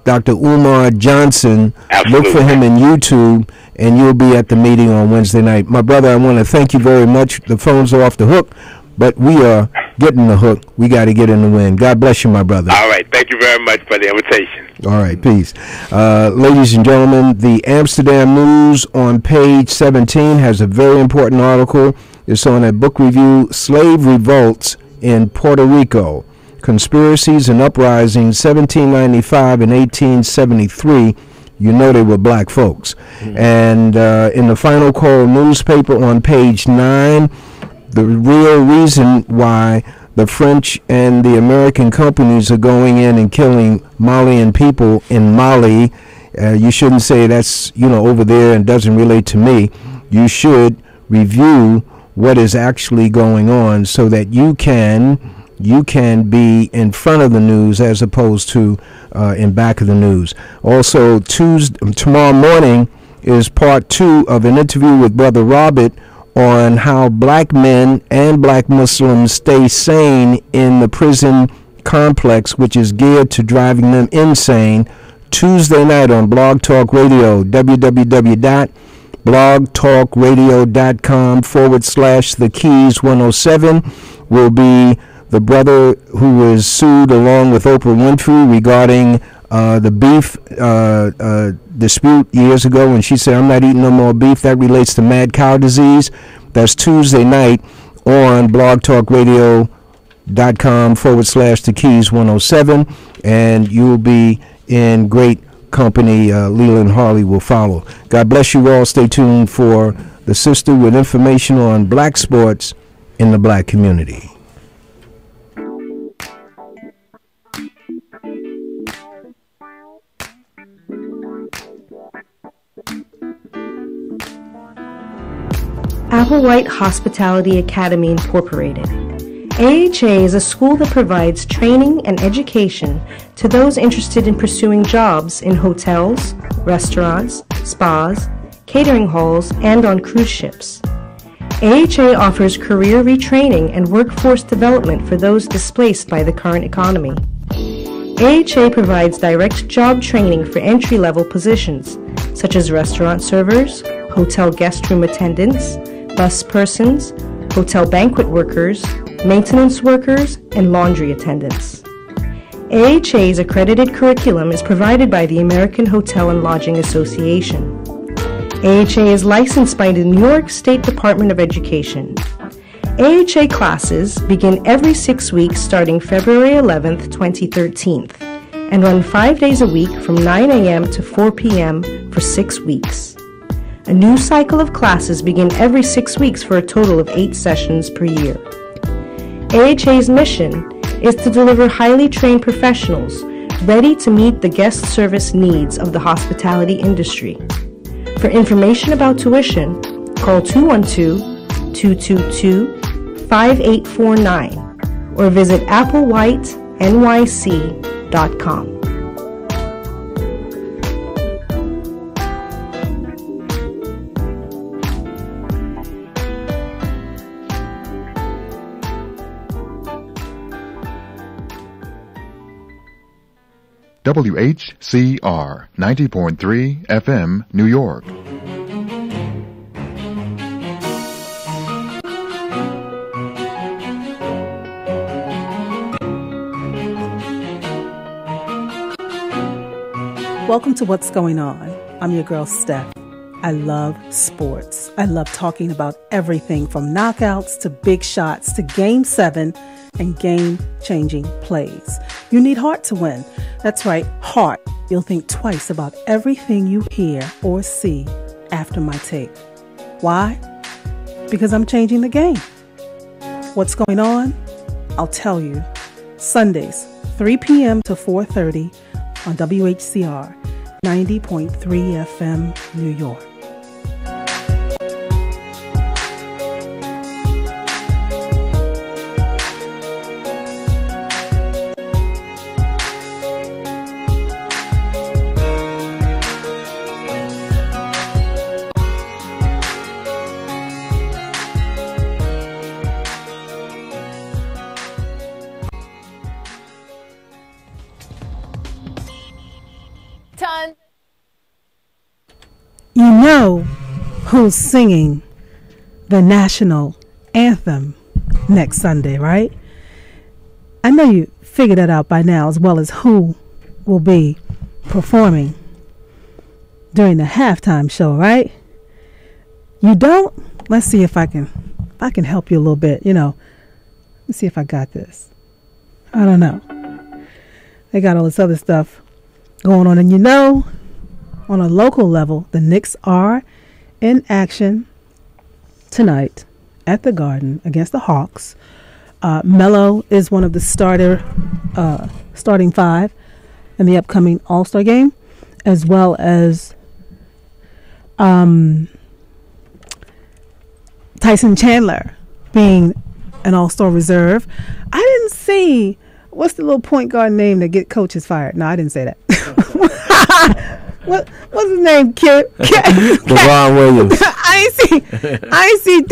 Dr. Umar Johnson. Absolutely. Look for him in YouTube, and you'll be at the meeting on Wednesday night. My brother, I want to thank you very much. The phones are off the hook, but we are getting the hook. We got to get in the wind. God bless you, my brother. All right. Thank you very much for the invitation. All right. Peace. Ladies and gentlemen, the Amsterdam News on page 17 has a very important article. It's on a book review, Slave Revolts in Puerto Rico. Conspiracies and Uprisings, 1795 and 1873. You know they were black folks. And in the Final Call newspaper on page 9, the real reason why the French and the American companies are going in and killing Malian people in Mali, you shouldn't say that's, you know, over there and doesn't relate to me. You should review what is actually going on so that you can be in front of the news as opposed to in back of the news. Also, tomorrow morning is part 2 of an interview with Brother Robert on how black men and black Muslims stay sane in the prison complex, which is geared to driving them insane. Tuesday night on Blog Talk Radio, www.blogtalkradio.com/The Keys 107 will be the brother who was sued along with Oprah Winfrey regarding the beef dispute years ago when she said, I'm not eating no more beef. That relates to mad cow disease. That's Tuesday night on blogtalkradio.com/The Keys 107. And you'll be in great company. Leland Harley will follow. God bless you all. Stay tuned for the sister with information on black sports in the black community. Applewhite Hospitality Academy Incorporated. AHA is a school that provides training and education to those interested in pursuing jobs in hotels, restaurants, spas, catering halls, and on cruise ships. AHA offers career retraining and workforce development for those displaced by the current economy. AHA provides direct job training for entry-level positions, such as restaurant servers, hotel guest room attendants, bus persons, hotel banquet workers, maintenance workers, and laundry attendants. AHA's accredited curriculum is provided by the American Hotel and Lodging Association. AHA is licensed by the New York State Department of Education. AHA classes begin every 6 weeks starting February 11th, 2013, and run 5 days a week from 9 a.m. to 4 p.m. for 6 weeks. A new cycle of classes begin every 6 weeks for a total of 8 sessions per year. AHA's mission is to deliver highly trained professionals ready to meet the guest service needs of the hospitality industry. For information about tuition, call 212-222-5849 or visit applewhitenyc.com. WHCR 90.3 FM, New York. Welcome to What's Going On. I'm your girl, Steph. I love sports. I love talking about everything from knockouts to big shots to Game 7 and game-changing plays. You need heart to win. That's right, heart. You'll think twice about everything you hear or see after my tape. Why? Because I'm changing the game. What's going on? I'll tell you. Sundays, 3 p.m. to 4:30 on WHCR 90.3 FM, New York. You know who's singing the national anthem next Sunday, right? I know you figured that out by now, as well as who will be performing during the halftime show, right? You don't? Let's see if I can help you a little bit. Let's see if I got this. I don't know. They got all this other stuff going on, and on a local level, the Knicks are in action tonight at the Garden against the Hawks. Melo is one of the starting five in the upcoming All-Star game, as well as Tyson Chandler being an All-Star reserve. I didn't see, what's the little point guard name that get coaches fired? No, I didn't say that. What's his name? DeVon Williams. I ain't see.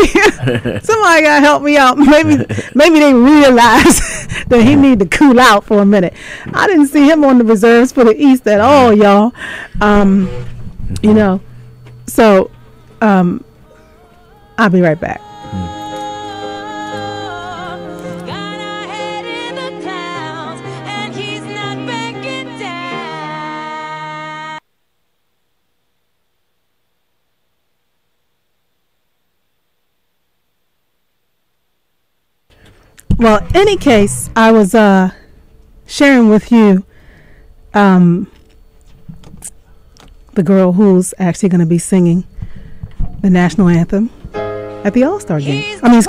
Somebody gotta help me out. Maybe they realize that he need to cool out for a minute. I didn't see him on the reserves for the East at all, y'all. So I'll be right back. Well, in any case, I was sharing with you the girl who's actually going to be singing the national anthem at the All-Star game. At the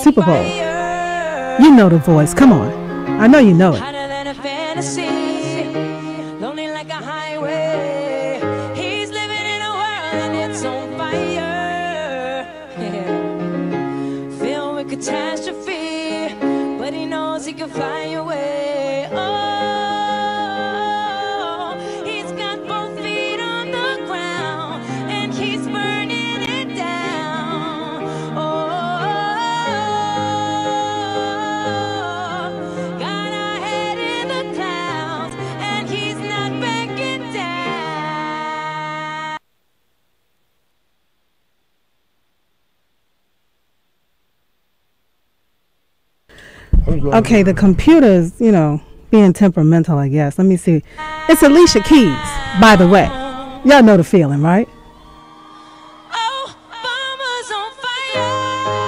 Super Bowl. You know the voice. Come on. I know you know it. Catastrophe, but he knows he can fly away. Oh, he's got both feet on the ground and he's burning it down. Oh, got our head in the clouds and he's not backing down. Okay, the computer's, being temperamental, I guess. Let me see. It's Alicia Keys, by the way. Y'all know the feeling, right? Oh, Obama's on fire.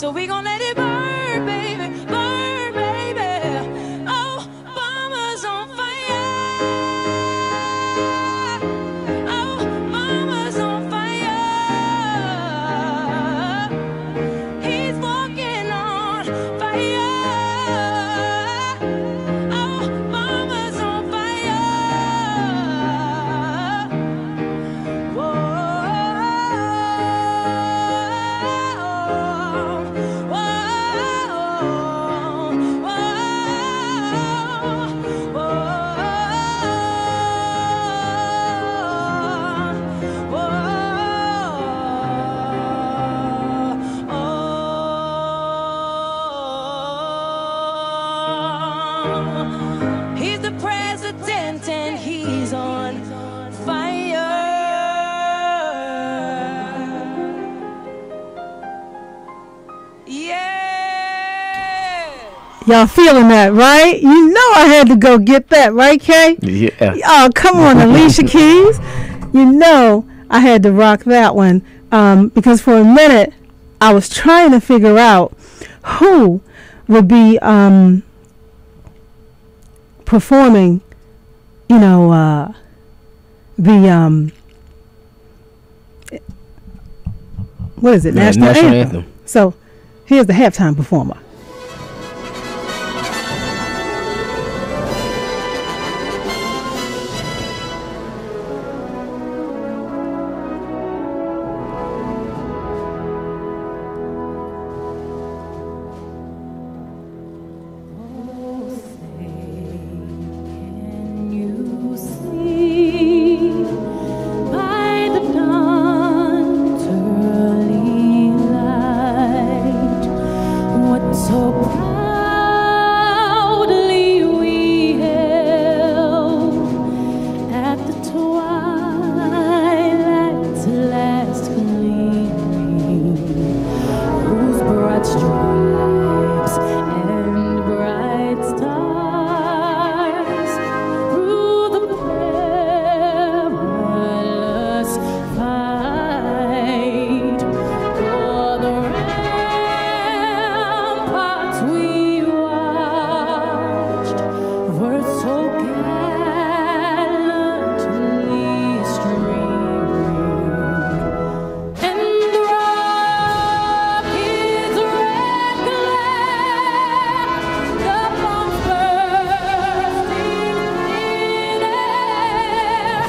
So we gon' let it burn, baby, burn, baby. Oh, mama's on fire. Oh, mama's on fire. He's walking on fire. Oh, mama's on fire. He's the president and he's on fire. Y'all feeling that, right? You know I had to go get that, right, Kay? Yeah. Oh, come on, Alicia Keys. You know I had to rock that one because for a minute I was trying to figure out who would be performing, you know, the what is it? National Anthem. So here's the halftime performer. By the dawn's early light, what so proudly we held at the twilight's last gleaming, whose broad stripes and bright stars through the perilous fight o'er the ramparts we watched were so gallantly streaming, and the rocket's red glare, the bombs bursting in air,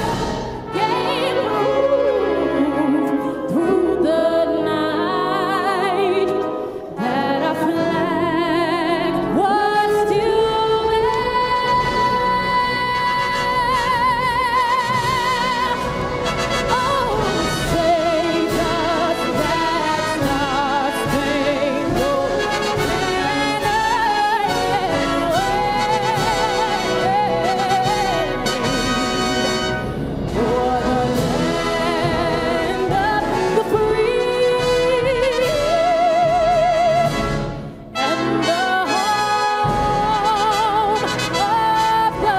gave proof through the night that our flag was still there. Oh, say does that star-spangled banner o'er the land of the free and the home of the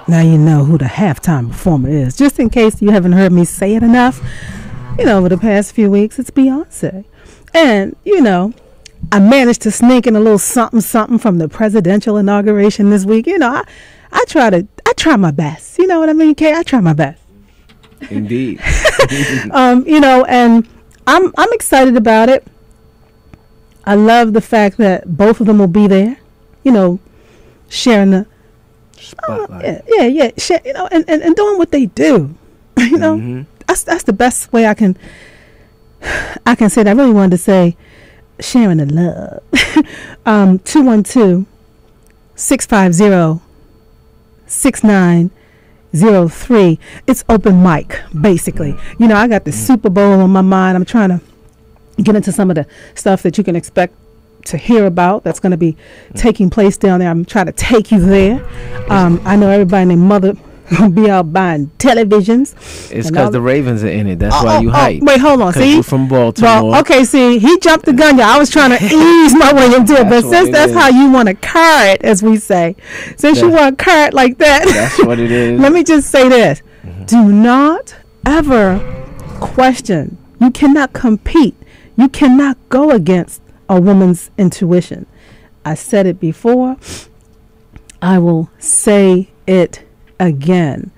Now you know who the halftime performer is. Just in case you haven't heard me say it enough, you know, over the past few weeks, it's Beyonce. And, you know, I managed to sneak in a little something from the presidential inauguration this week. You know, I try my best. You know what I mean, Kay? I try my best. Indeed. You know, and I'm excited about it. I love the fact that both of them will be there, you know, sharing the Spotlight. yeah, you know, and doing what they do. You know, that's the best way I can say that. I really wanted to say sharing the love. 212-650-6903. It's open mic, basically. You know, I got the Super Bowl on my mind. I'm trying to get into some of the stuff that you can expect to hear about that's going to be taking place down there. I'm trying to take you there. I know everybody named Mother gonna be out buying televisions. It's because the Ravens are in it. That's why you hype. Wait, hold on. See, you're from Baltimore. Well, okay. See, he jumped the gun. Y'all. I was trying to ease my way into it, but since that's how you want to card, as we say, since you want to card like that, that's what it is. Let me just say this: do not ever question. You cannot compete. You cannot go against a woman's intuition. I said it before. I will say it again.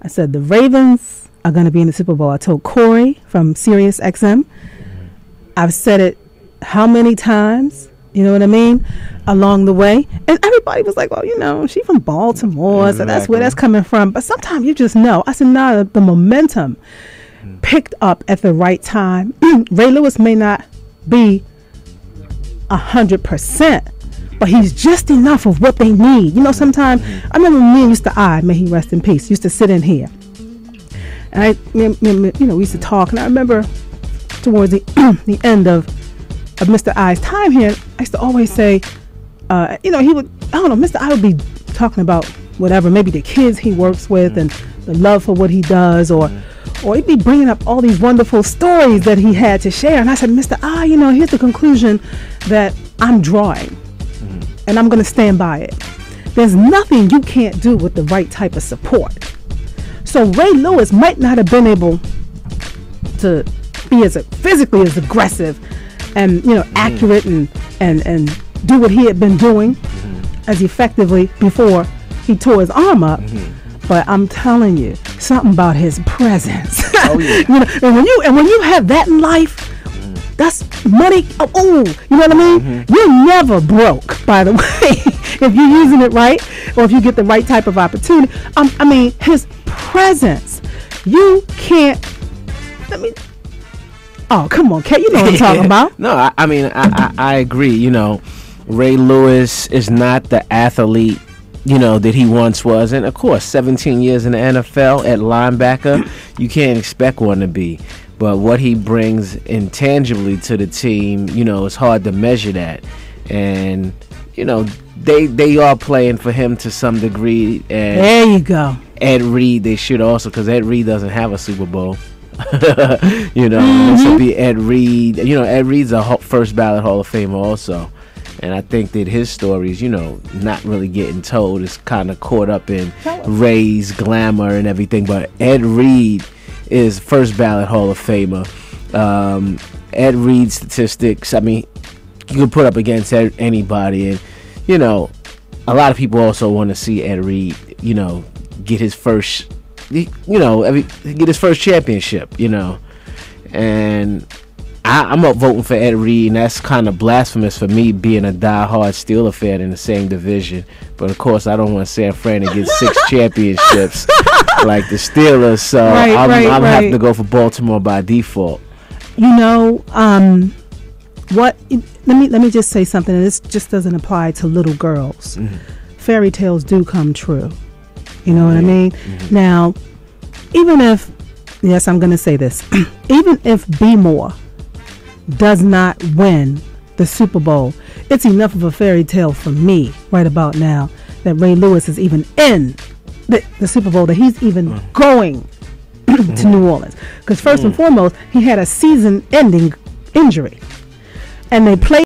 I said the Ravens are going to be in the Super Bowl. I told Corey from Sirius XM. I've said it how many times, you know what I mean, along the way. And everybody was like, well, you know, she's from Baltimore, so that's where that's coming from. But sometimes you just know. I said, nah, the momentum picked up at the right time. Ray Lewis may not be 100%, but he's just enough of what they need. You know, sometimes I remember me and Mr. I, may he rest in peace, used to sit in here, and we used to talk. And I remember towards the end of Mr. I's time here, I used to always say, he would, I don't know, Mr. I would be talking about whatever, maybe the kids he works with and the love for what he does, or he'd be bringing up all these wonderful stories that he had to share. And I said, Mr. I, here's the conclusion that I'm drawing. And I'm going to stand by it. There's nothing you can't do with the right type of support. So Ray Lewis might not have been able to be physically as aggressive and accurate and do what he had been doing as effectively before he tore his arm up. But I'm telling you, something about his presence. Oh, yeah. and when you have that in life, that's money. Oh, you know what I mean? You're never broke, by the way, if you're using it right, or if you get the right type of opportunity. I mean, his presence. You can't. Oh, come on, Kat. You know what I'm talking about. No, I agree. Ray Lewis is not the athlete that he once was. And of course, 17 years in the NFL at linebacker, you can't expect one to be. But what he brings intangibly to the team, it's hard to measure that. And, they are playing for him to some degree. And there you go. Ed Reed, they should also, because Ed Reed doesn't have a Super Bowl. This will be Ed Reed. Ed Reed's a first ballot Hall of Famer also. And I think that his stories, not really getting told, is kind of caught up in Ray's glamour and everything. But Ed Reed is first ballot Hall of Famer. Ed Reed's statistics, you can put up against anybody. And, a lot of people also want to see Ed Reed, get his first, get his first championship, And I'm up voting for Ed Reed, and that's kind of blasphemous for me being a diehard Steeler fan in the same division. But of course, I don't want San Fran to get 6 championships like the Steelers, so I'm having to go for Baltimore by default. What? Let me just say something, and this just doesn't apply to little girls. Fairy tales do come true. You know what I mean? Now, even if, yes, I'm going to say this, even if B. Moore does not win the Super Bowl, it's enough of a fairy tale for me right about now that Ray Lewis is even in the Super Bowl, that he's even going to New Orleans. Because first and foremost, he had a season-ending injury, and they played